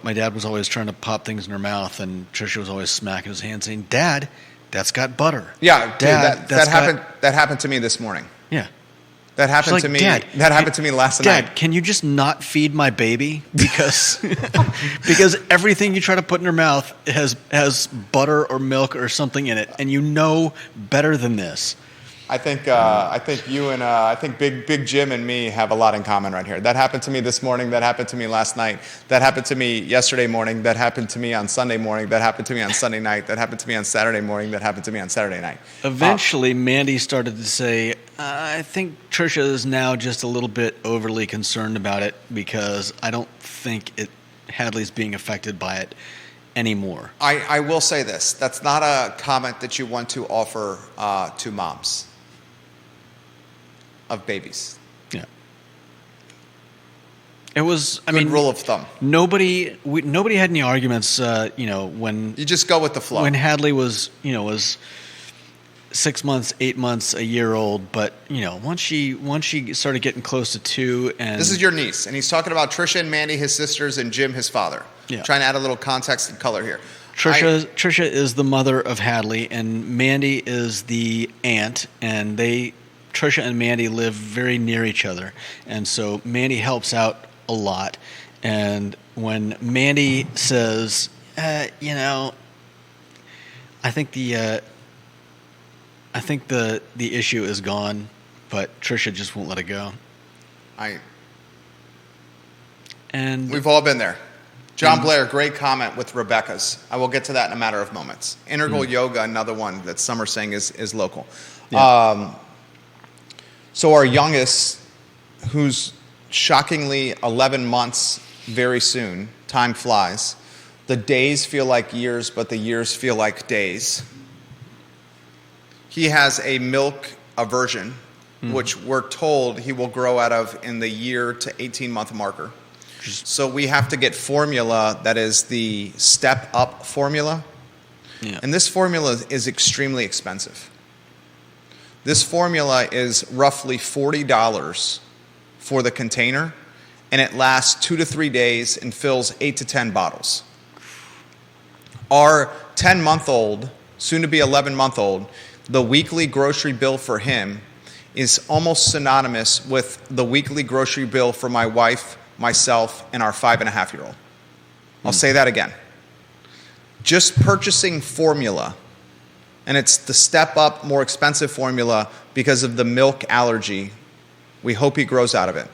my dad was always trying to pop things in her mouth, and Trisha was always smacking his hand, saying, "Dad, that's got butter." Yeah, Dad, dude, that happened to me this morning. Yeah. That happened She's to like, me. "Dad, that happened to me last Dad, night. can you just not feed my baby because everything you try to put in her mouth has butter or milk or something in it, and you know better than this." I think you and I think Big Jim and me have a lot in common right here. That happened to me this morning. That happened to me last night. That happened to me yesterday morning. That happened to me on Sunday morning. That happened to me on Sunday night. That happened to me on Saturday morning. That happened to me on Saturday night. Eventually, Mandy started to say, "I think Trisha is now just a little bit overly concerned about it because I don't think Hadley's being affected by it anymore." I will say this. That's not a comment that you want to offer to moms of babies. Yeah. It was, Good rule of thumb. Nobody had any arguments, when You just go with the flow. when Hadley was 6 months, 8 months, a year old, but once she started getting close to 2, and This is your niece, and he's talking about Trisha and Mandy, his sisters, and Jim, his father. Yeah. Trying to add a little context and color here. Trisha is the mother of Hadley, and Mandy is the aunt, and Trisha and Mandy live very near each other, and so Mandy helps out a lot. And when Mandy says, I think the issue is gone, but Trisha just won't let it go. And We've all been there. John Blair, great comment with Rebecca's. I will get to that in a matter of moments. Integral Yoga, another one that some are saying is local. Yeah. So our youngest, who's shockingly 11 months very soon, time flies. The days feel like years, but the years feel like days. He has a milk aversion, which we're told he will grow out of in the year to 18-month marker. So we have to get formula that is the step-up formula. Yeah. And this formula is extremely expensive. This formula is roughly $40 for the container, and it lasts 2 to 3 days and fills 8 to 10 bottles. Our 10-month-old, soon to be 11-month-old, the weekly grocery bill for him is almost synonymous with the weekly grocery bill for my wife, myself, and our 5.5-year-old. I'll say that again. Just purchasing formula, and it's the step-up, more expensive formula because of the milk allergy, we hope he grows out of it,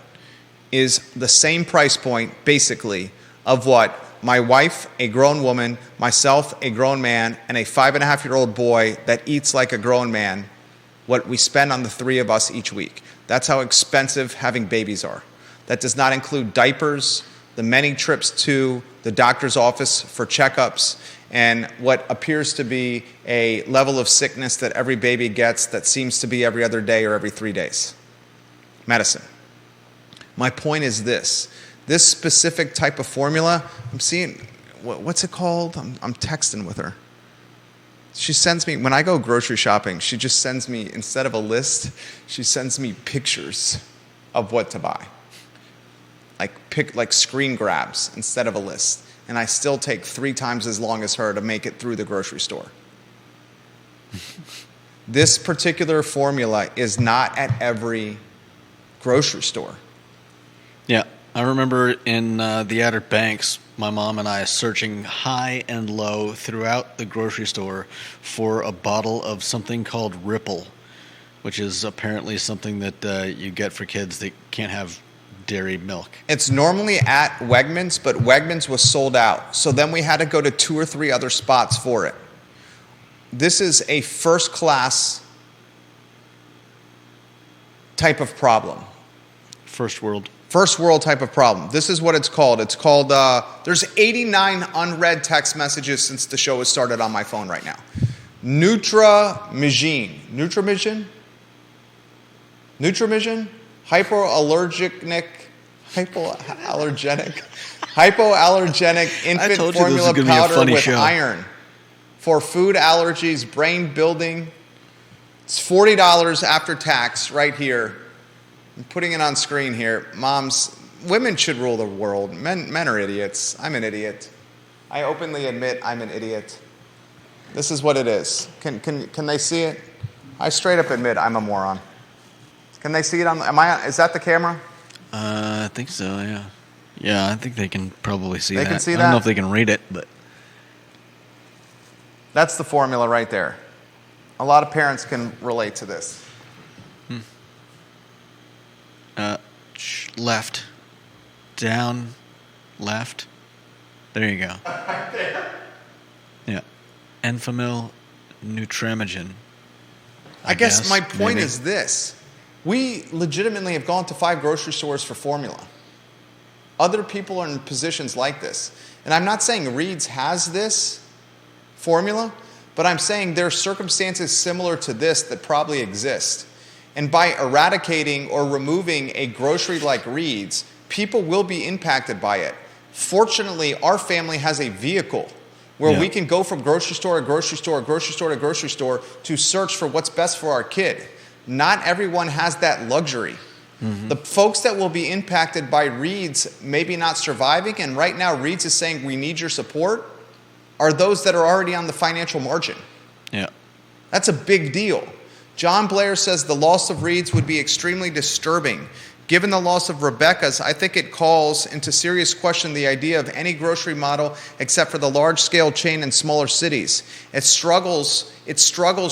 is the same price point, basically, of what my wife, a grown woman, myself, a grown man, and a 5.5-year-old boy that eats like a grown man, what we spend on the 3 of us each week. That's how expensive having babies are. That does not include diapers, the many trips to the doctor's office for checkups, and what appears to be a level of sickness that every baby gets that seems to be every other day or every 3 days. Medicine. My point is this. This specific type of formula, I'm seeing, what's it called? I'm texting with her. She sends me, when I go grocery shopping, she just sends me, instead of a list, she sends me pictures of what to buy. Like screen grabs instead of a list. And I still take 3 times as long as her to make it through the grocery store. This particular formula is not at every grocery store. Yeah, I remember in the Outer Banks, my mom and I searching high and low throughout the grocery store for a bottle of something called Ripple, which is apparently something that you get for kids that can't have dairy milk. It's normally at Wegmans, but Wegmans was sold out. So then we had to go to 2 or 3 other spots for it. This is a first-class type of problem. First world type of problem. This is what it's called. It's called, there's 89 unread text messages since the show has started on my phone right now. Nutramigine. Hypoallergenic infant formula powder with iron for food allergies, brain building. It's $40 after tax right here. I'm putting it on screen here. Moms, women should rule the world. Men are idiots. I'm an idiot. I openly admit I'm an idiot. This is what it is. Can they see it? I straight up admit I'm a moron. Can they see it on? Is that the camera? I think so. Yeah. Yeah, I think they can probably see that. They can see that. I don't know if they can read it, but that's the formula right there. A lot of parents can relate to this. Left, down, left. There you go. Right there. Yeah. Enfamil Nutramigen. I guess my point is this. We legitimately have gone to 5 grocery stores for formula. Other people are in positions like this. And I'm not saying Reid's has this formula, but I'm saying there are circumstances similar to this that probably exist. And by eradicating or removing a grocery like Reid's, people will be impacted by it. Fortunately, our family has a vehicle where we can go from grocery store to grocery store, grocery store to grocery store to search for what's best for our kid. Not everyone has that luxury. Mm-hmm. The folks that will be impacted by Reid's maybe not surviving, and right now Reid's is saying we need your support, are those that are already on the financial margin. Yeah. That's a big deal. John Blair says the loss of Reid's would be extremely disturbing. Given the loss of Rebecca's, I think it calls into serious question the idea of any grocery model except for the large-scale chain in smaller cities. Its struggles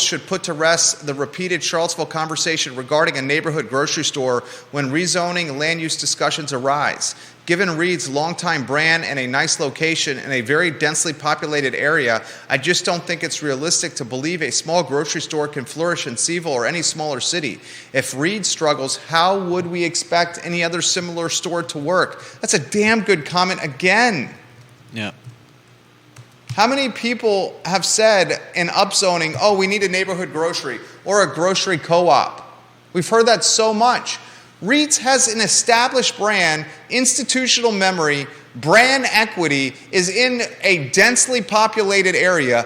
should put to rest the repeated Charlottesville conversation regarding a neighborhood grocery store when rezoning and land use discussions arise. Given Reid's longtime brand and a nice location in a very densely populated area, I just don't think it's realistic to believe a small grocery store can flourish in CVille or any smaller city. If Reid struggles, how would we expect any other similar store to work? That's a damn good comment again. Yeah. How many people have said in upzoning, oh, we need a neighborhood grocery or a grocery co-op? We've heard that so much. Reid's has an established brand, institutional memory, brand equity, is in a densely populated area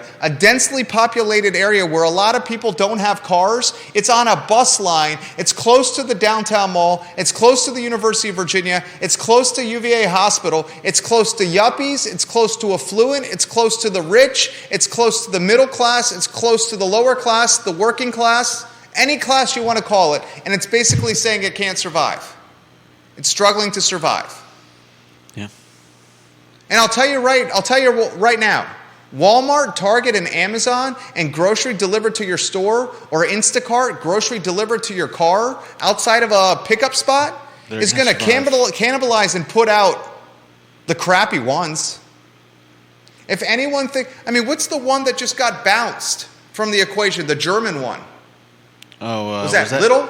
where a lot of people don't have cars. It's on a bus line. It's close to the downtown mall. It's close to the University of Virginia. It's close to UVA Hospital. It's close to yuppies. It's close to affluent. It's close to the rich. It's close to the middle class. It's close to the lower class, the working class. Any class you want to call it, and it's basically saying it can't survive. It's struggling to survive. Yeah. And I'll tell you right now, Walmart, Target, and Amazon, and grocery delivered to your store, or Instacart, grocery delivered to your car outside of a pickup spot, is going to cannibalize and put out the crappy ones. If anyone what's the one that just got bounced from the equation, the German one? Oh, was that Lidl?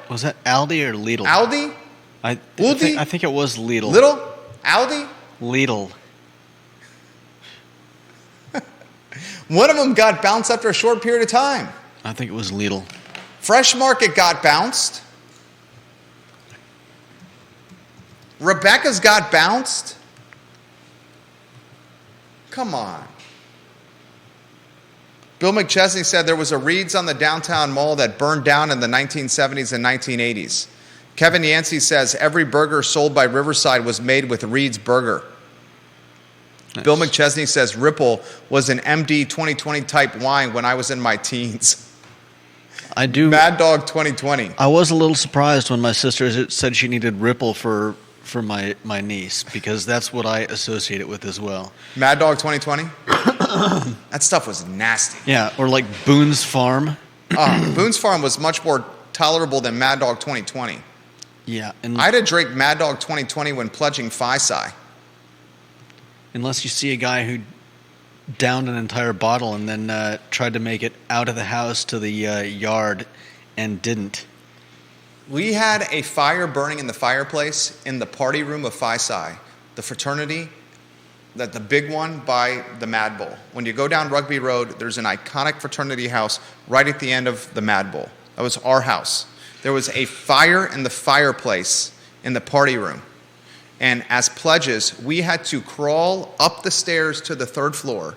Was that Aldi or Lidl? Aldi? I think it was Lidl. Lidl? Aldi? Lidl. One of them got bounced after a short period of time. I think it was Lidl. Fresh Market got bounced. Rebecca's got bounced. Come on. Bill McChesney said there was a Reid's on the downtown mall that burned down in the 1970s and 1980s. Kevin Yancey says every burger sold by Riverside was made with Reid's burger. Nice. Bill McChesney says Ripple was an MD 2020 type wine when I was in my teens. I do. Mad Dog 2020. I was a little surprised when my sister said she needed Ripple for my niece, because that's what I associate it with as well. Mad Dog 2020? That stuff was nasty. Yeah, or like Boone's Farm. Boone's Farm was much more tolerable than Mad Dog 2020. Yeah, and I had to drink Mad Dog 2020 when pledging Phi Psi. unless you see a guy who downed an entire bottle and then tried to make it out of the house to the yard and didn't. We had a fire burning in the fireplace in the party room of Phi Psi, the fraternity, the big one by the Mad Bowl. When you go down Rugby Road, there's an iconic fraternity house right at the end of the Mad Bowl. That was our house. There was a fire in the fireplace in the party room. And as pledges, we had to crawl up the stairs to the 3rd floor,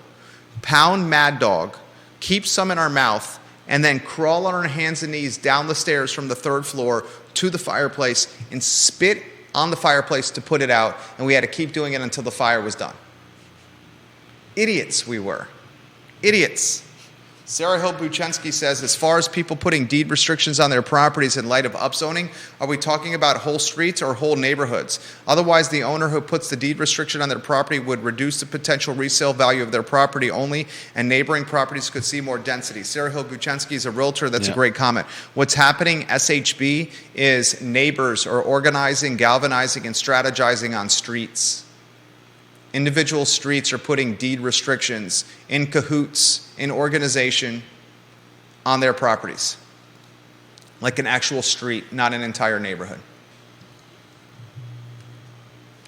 pound Mad Dog, keep some in our mouth, and then crawl on our hands and knees down the stairs from the 3rd floor to the fireplace and spit on the fireplace to put it out. And we had to keep doing it until the fire was done. Idiots we were. Idiots. Sarah Hill Buchensky says, as far as people putting deed restrictions on their properties in light of upzoning, are we talking about whole streets or whole neighborhoods? Otherwise, the owner who puts the deed restriction on their property would reduce the potential resale value of their property only, and neighboring properties could see more density. Sarah Hill Buchensky is a realtor. That's a great comment. What's happening, SHB, is neighbors are organizing, galvanizing, and strategizing on streets. Individual streets are putting deed restrictions in cahoots, in organization, on their properties. Like an actual street, not an entire neighborhood.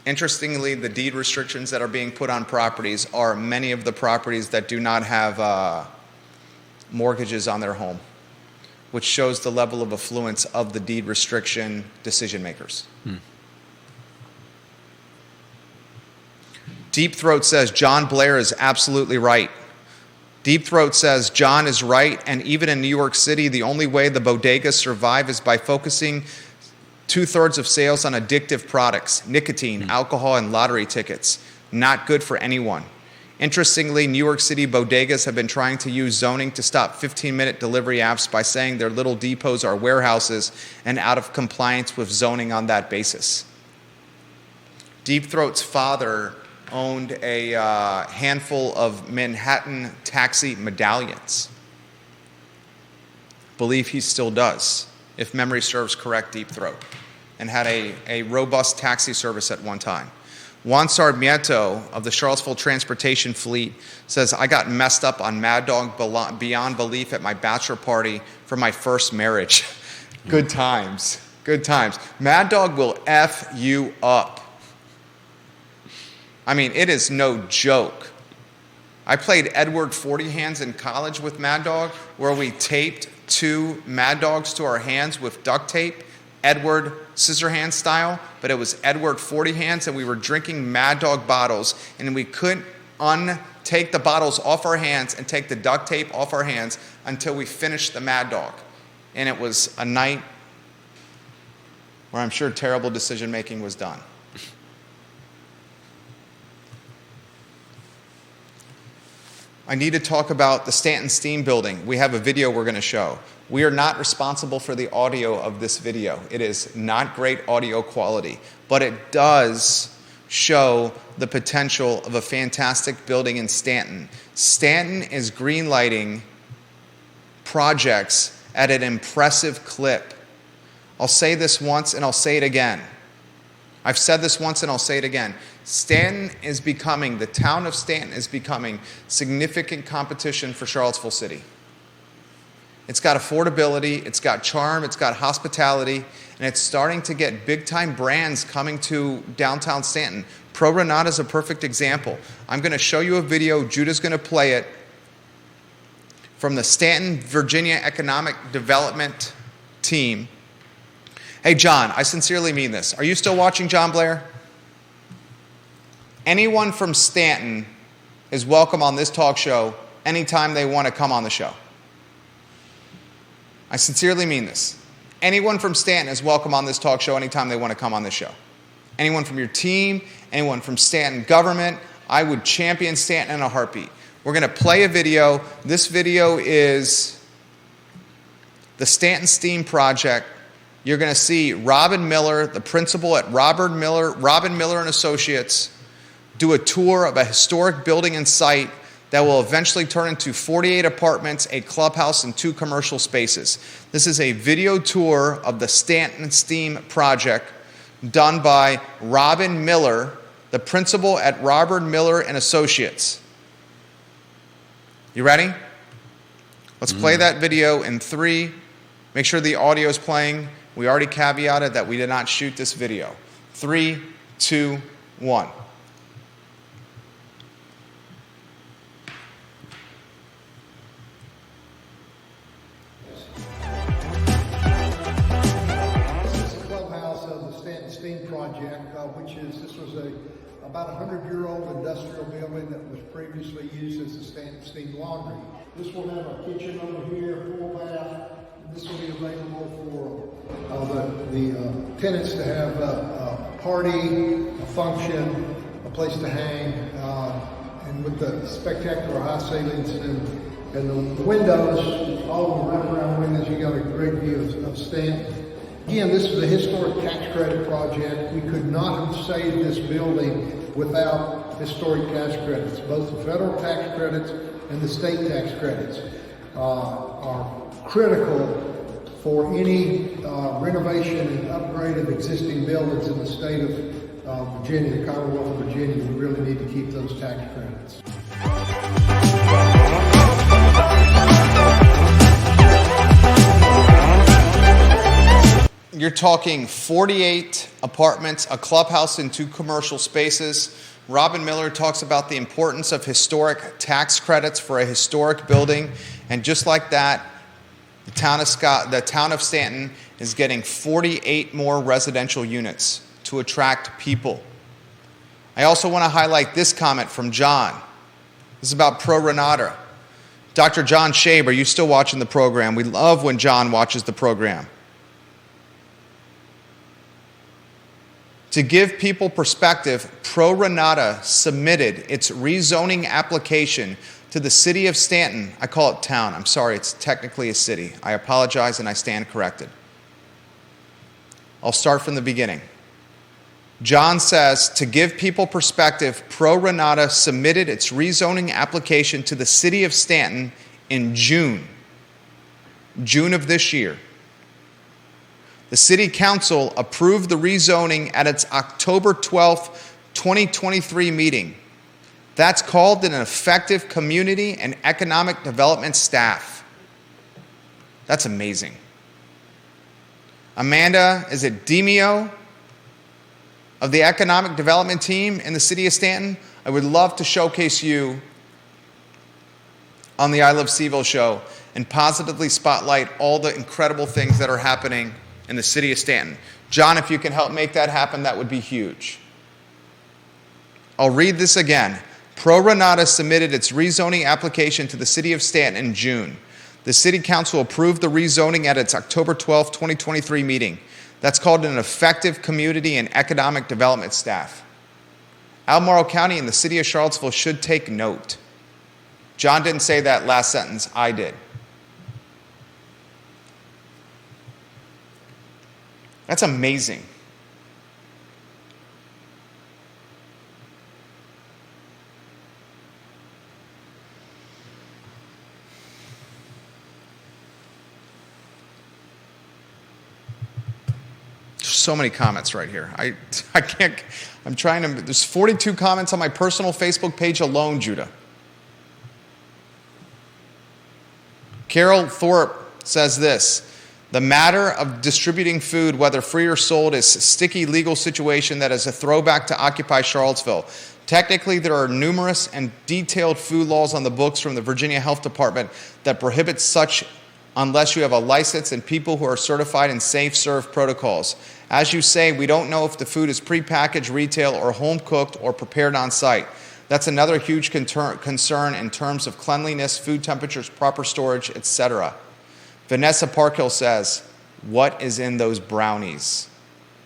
Interestingly, the deed restrictions that are being put on properties are many of the properties that do not have mortgages on their home, which shows the level of affluence of the deed restriction decision makers. Deep Throat says John Blair is absolutely right. Deep Throat says John is right, and even in New York City, the only way the bodegas survive is by focusing 2/3 of sales on addictive products, nicotine, alcohol, and lottery tickets. Not good for anyone. Interestingly, New York City bodegas have been trying to use zoning to stop 15-minute delivery apps by saying their little depots are warehouses and out of compliance with zoning on that basis. Deep Throat's father owned a handful of Manhattan taxi medallions. Believe he still does, if memory serves correct, Deep Throat, and had a robust taxi service at one time. Juan Sarmiento of the Charlottesville Transportation Fleet says, I got messed up on Mad Dog beyond belief at my bachelor party for my first marriage. Good times. Good times. Mad Dog will F you up. I mean, it is no joke. I played Edward 40 Hands in college with Mad Dog, where we taped 2 Mad Dogs to our hands with duct tape, Edward Scissorhands style, but it was Edward 40 Hands, and we were drinking Mad Dog bottles, and we couldn't take the bottles off our hands and take the duct tape off our hands until we finished the Mad Dog. And it was a night where I'm sure terrible decision-making was done. I need to talk about the Staunton Steam Building. We have a video we're going to show. We are not responsible for the audio of this video. It is not great audio quality, but it does show the potential of a fantastic building in Staunton. Staunton is greenlighting projects at an impressive clip. I'll say this once and I'll say it again. I've said this once and I'll say it again. The town of Staunton is becoming significant competition for Charlottesville City. It's got affordability, it's got charm, it's got hospitality, and it's starting to get big-time brands coming to downtown Staunton. Pro Renata is a perfect example. I'm going to show you a video, Judah's going to play it, from the Staunton, Virginia Economic Development team. Hey, John, I sincerely mean this. Are you still watching, John Blair? Anyone from Staunton is welcome on this talk show anytime they want to come on the show. I sincerely mean this. Anyone from Staunton is welcome on this talk show anytime they want to come on this show. Anyone from your team, anyone from Staunton government, I would champion Staunton in a heartbeat. We're going to play a video. This video is the Staunton Steam Project. You're going to see Robin Miller, the principal at Robin Miller and Associates, do a tour of a historic building and site that will eventually turn into 48 apartments, a clubhouse, and 2 commercial spaces. This is a video tour of the Staunton STEAM project done by Robin Miller, the principal at Robert Miller and Associates. You ready? Let's play that video in 3. Make sure the audio is playing. We already caveated that we did not shoot this video. 3, 2, 1. This was about a 100-year-old industrial building that was previously used as a Staunton steam laundry. This will have a kitchen over here, full bath. This will be available for the tenants to have a party, a function, a place to hang, and with the spectacular high ceilings and the windows, all the wraparound windows, you got a great view of Staunton. Again, this is a historic tax credit project. We could not have saved this building without historic tax credits. Both the federal tax credits and the state tax credits are critical for any renovation and upgrade of existing buildings in the state of Virginia, the Commonwealth of Virginia. We really need to keep those tax credits. You're talking 48 apartments, a clubhouse, and 2 commercial spaces. Robin Miller talks about the importance of historic tax credits for a historic building. And just like that, the town of Staunton is getting 48 more residential units to attract people. I also want to highlight this comment from John. This is about Pro Renata. Dr. John Shabe, are you still watching the program? We love when John watches the program. To give people perspective, Pro Renata submitted its rezoning application to the city of Staunton. I call it town. I'm sorry, it's technically a city. I apologize and I stand corrected. I'll start from the beginning. John says, to give people perspective, Pro Renata submitted its rezoning application to the city of Staunton in June of this year. The City Council approved the rezoning at its October 12th, 2023 meeting. That's called an effective community and economic development staff. That's amazing. Amanda, is it Demio of the economic development team in the city of Staunton? I would love to showcase you on the I Love CVille show and positively spotlight all the incredible things that are happening in the city of Staunton. John, if you can help make that happen, that would be huge. I'll read this again. Pro Renata submitted its rezoning application to the city of Staunton in June. The city council approved the rezoning at its October 12, 2023 meeting. That's called an effective community and economic development staff. Albemarle County and the city of Charlottesville should take note. John didn't say that last sentence, I did. That's amazing. There's so many comments right here. I can't, I'm trying to, there's 42 comments on my personal Facebook page alone, Judah. Carol Thorpe says this. The matter of distributing food, whether free or sold, is a sticky legal situation that is a throwback to Occupy Charlottesville. Technically, there are numerous and detailed food laws on the books from the Virginia Health Department that prohibit such unless you have a license and people who are certified in safe serve protocols. As you say, we don't know if the food is prepackaged, retail, or home-cooked or prepared on site. That's another huge concern in terms of cleanliness, food temperatures, proper storage, etc. Vanessa Parkhill says, what is in those brownies?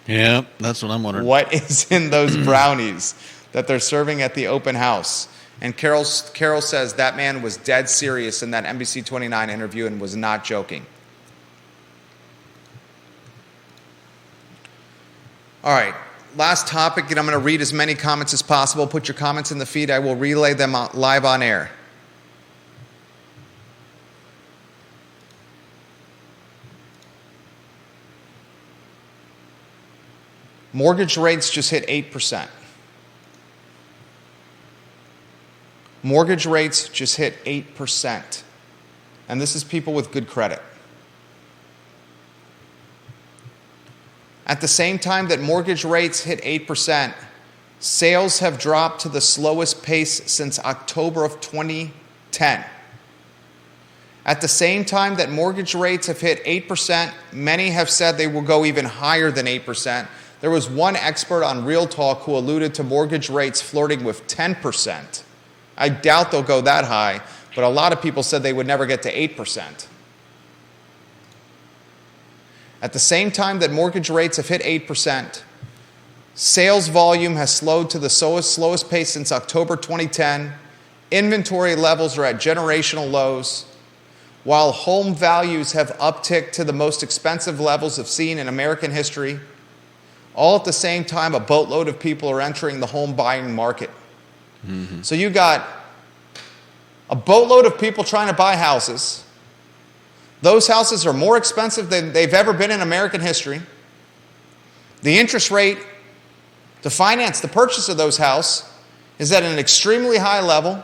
Yeah, that's what I'm wondering. What is in those brownies that they're serving at the open house? And Carol says that man was dead serious in that NBC 29 interview and was not joking. All right, last topic, and I'm going to read as many comments as possible. Put your comments in the feed. I will relay them live on air. Mortgage rates just hit 8%. Mortgage rates just hit 8%. And this is people with good credit. At the same time that mortgage rates hit 8%, sales have dropped to the slowest pace since October of 2010. At the same time that mortgage rates have hit 8%, many have said they will go even higher than 8%. There was one expert on Real Talk who alluded to mortgage rates flirting with 10%. I doubt they'll go that high, but a lot of people said they would never get to 8%. At the same time that mortgage rates have hit 8%, sales volume has slowed to the slowest pace since October 2010. Inventory levels are at generational lows, while home values have upticked to the most expensive levels of seen in American history. All at the same time, a boatload of people are entering the home buying market. Mm-hmm. So you got a boatload of people trying to buy houses. Those houses are more expensive than they've ever been in American history. The interest rate to finance the purchase of those houses is at an extremely high level.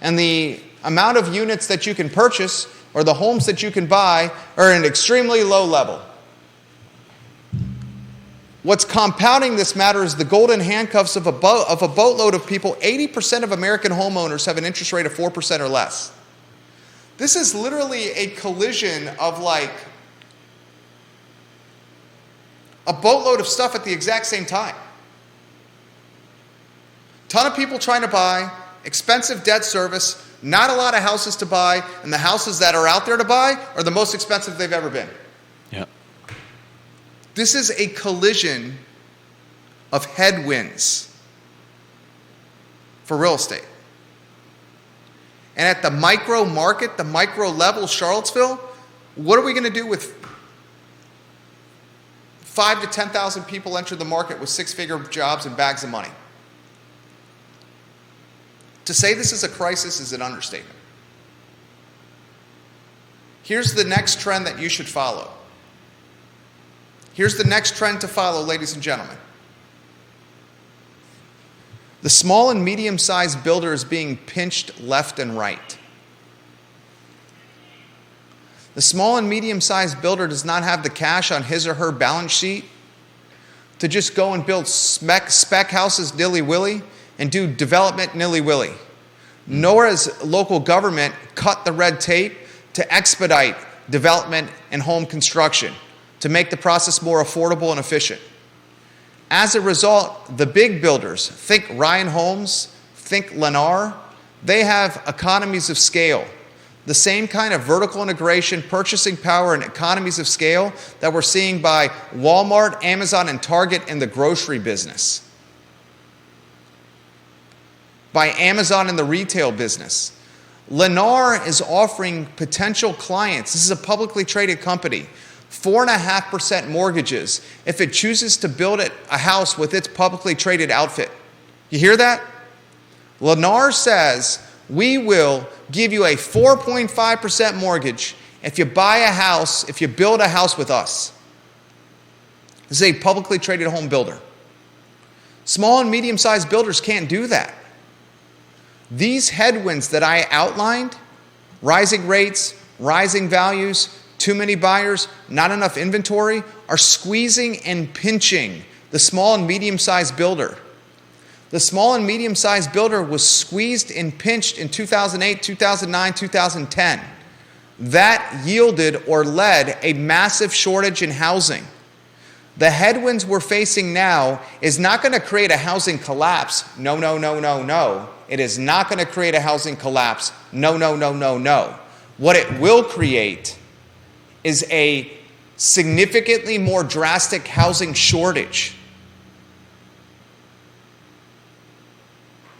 And the amount of units that you can purchase or the homes that you can buy are at an extremely low level. What's compounding this matter is the golden handcuffs of a boatload of people. 80% of American homeowners have an interest rate of 4% or less. This is literally a collision of like a boatload of stuff at the exact same time. Ton of people trying to buy, expensive debt service, not a lot of houses to buy, and the houses that are out there to buy are the most expensive they've ever been. Yep. This is a collision of headwinds for real estate. And at the micro market, the micro level, Charlottesville, what are we going to do with 5,000 to 10,000 people enter the market with six-figure jobs and bags of money? To say this is a crisis is an understatement. Here's the next trend that you should follow. Here's the next trend to follow, ladies and gentlemen. The small and medium-sized builder is being pinched left and right. The small and medium-sized builder does not have the cash on his or her balance sheet to just go and build spec houses nilly-willy and do development nilly-willy. Nor has local government cut the red tape to expedite development and home construction, to make the process more affordable and efficient. As a result, the big builders, think Ryan Homes, think Lennar, they have economies of scale. The same kind of vertical integration, purchasing power, and economies of scale that we're seeing by Walmart, Amazon, and Target in the grocery business. By Amazon in the retail business. Lennar is offering potential clients, this is a publicly traded company, 4.5% mortgages if it chooses to build a house with its publicly traded outfit. You hear that? Lennar says, we will give you a 4.5% mortgage if you buy a house, if you build a house with us. This is a publicly traded home builder. Small and medium-sized builders can't do that. These headwinds that I outlined, rising rates, rising values, too many buyers, not enough inventory, are squeezing and pinching the small and medium-sized builder. The small and medium-sized builder was squeezed and pinched in 2008, 2009, 2010. That yielded or led a massive shortage in housing. The headwinds we're facing now is not going to create a housing collapse. No, no, no, no, no. It is not going to create a housing collapse. No, no, no, no, no. What it will create is a significantly more drastic housing shortage.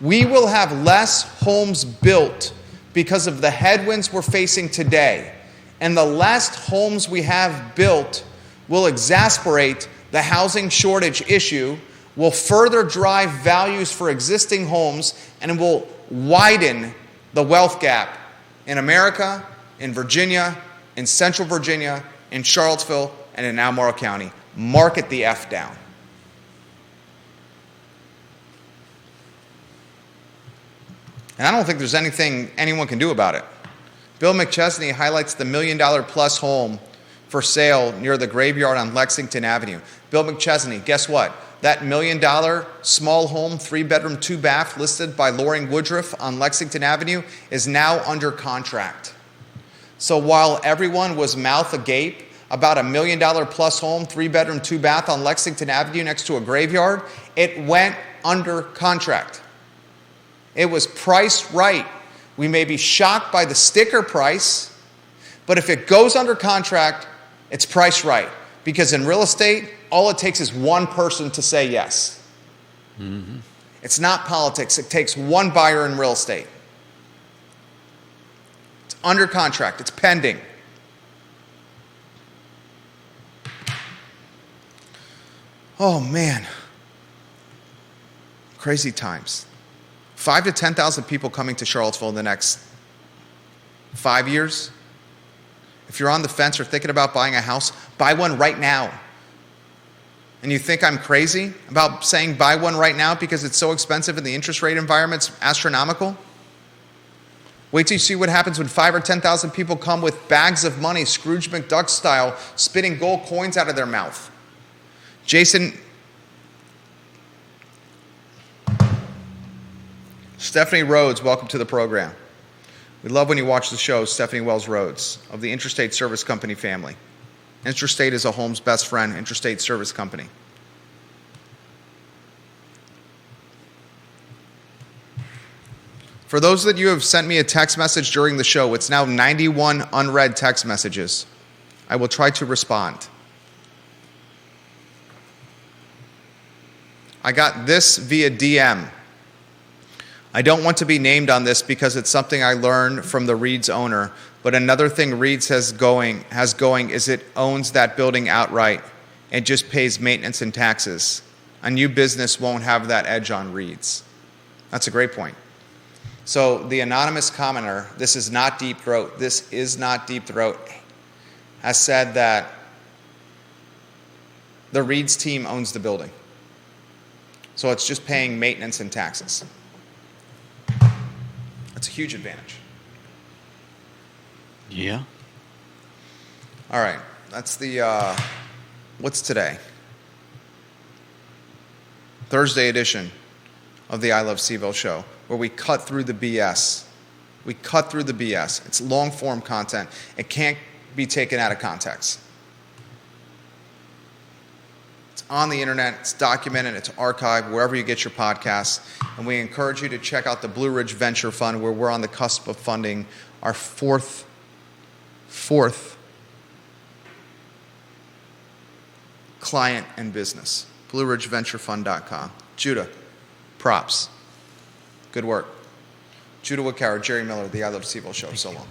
We will have less homes built because of the headwinds we're facing today. And the less homes we have built will exasperate the housing shortage issue, will further drive values for existing homes, and will widen the wealth gap in America, in Virginia, in Central Virginia, in Charlottesville, and in Albemarle County. Mark it the F down. And I don't think there's anything anyone can do about it. Bill McChesney highlights the $1 million plus home for sale near the graveyard on Lexington Avenue. Bill McChesney, guess what? That $1 million small home, 3-bedroom, 2-bath, listed by Loring Woodruff on Lexington Avenue is now under contract. So while everyone was mouth agape about a $1 million plus home, 3-bedroom, 2-bath on Lexington Avenue next to a graveyard, it went under contract. It was priced right. We may be shocked by the sticker price, but if it goes under contract, it's priced right. Because in real estate, all it takes is one person to say yes. Mm-hmm. It's not politics. It takes one buyer in real estate. It's under contract. It's pending. Oh, man. Crazy times. 5,000 to 10,000 people coming to Charlottesville in the next 5 years. If you're on the fence or thinking about buying a house, buy one right now. And you think I'm crazy about saying buy one right now because it's so expensive and the interest rate environment's astronomical? Wait till you see what happens when 5,000 or 10,000 people come with bags of money, Scrooge McDuck style, spitting gold coins out of their mouth. Stephanie Rhodes, welcome to the program. We love when you watch the show, Stephanie Wells Rhodes of the Interstate Service Company family. Interstate is a home's best friend, Interstate Service Company. For those that you have sent me a text message during the show, it's now 91 unread text messages. I will try to respond. I got this via DM. I don't want to be named on this because it's something I learned from the Reid's owner, but another thing Reid's has going is it owns that building outright and just pays maintenance and taxes. A new business won't have that edge on Reid's. That's a great point. So the anonymous commenter, this is not Deep Throat, has said that the Reid's team owns the building. So it's just paying maintenance and taxes. That's a huge advantage. Yeah. All right. That's the, what's today? Thursday edition of the I Love CVille Show, where we cut through the BS. We cut through the BS. It's long-form content. It can't be taken out of context. It's on the internet. It's documented. It's archived wherever you get your podcasts. And we encourage you to check out the Blue Ridge Venture Fund, where we're on the cusp of funding our fourth client and business. BlueRidgeVentureFund.com. Judah, props. Good work. Judah Wickower, Jerry Miller, the I Love CVille Show. So long.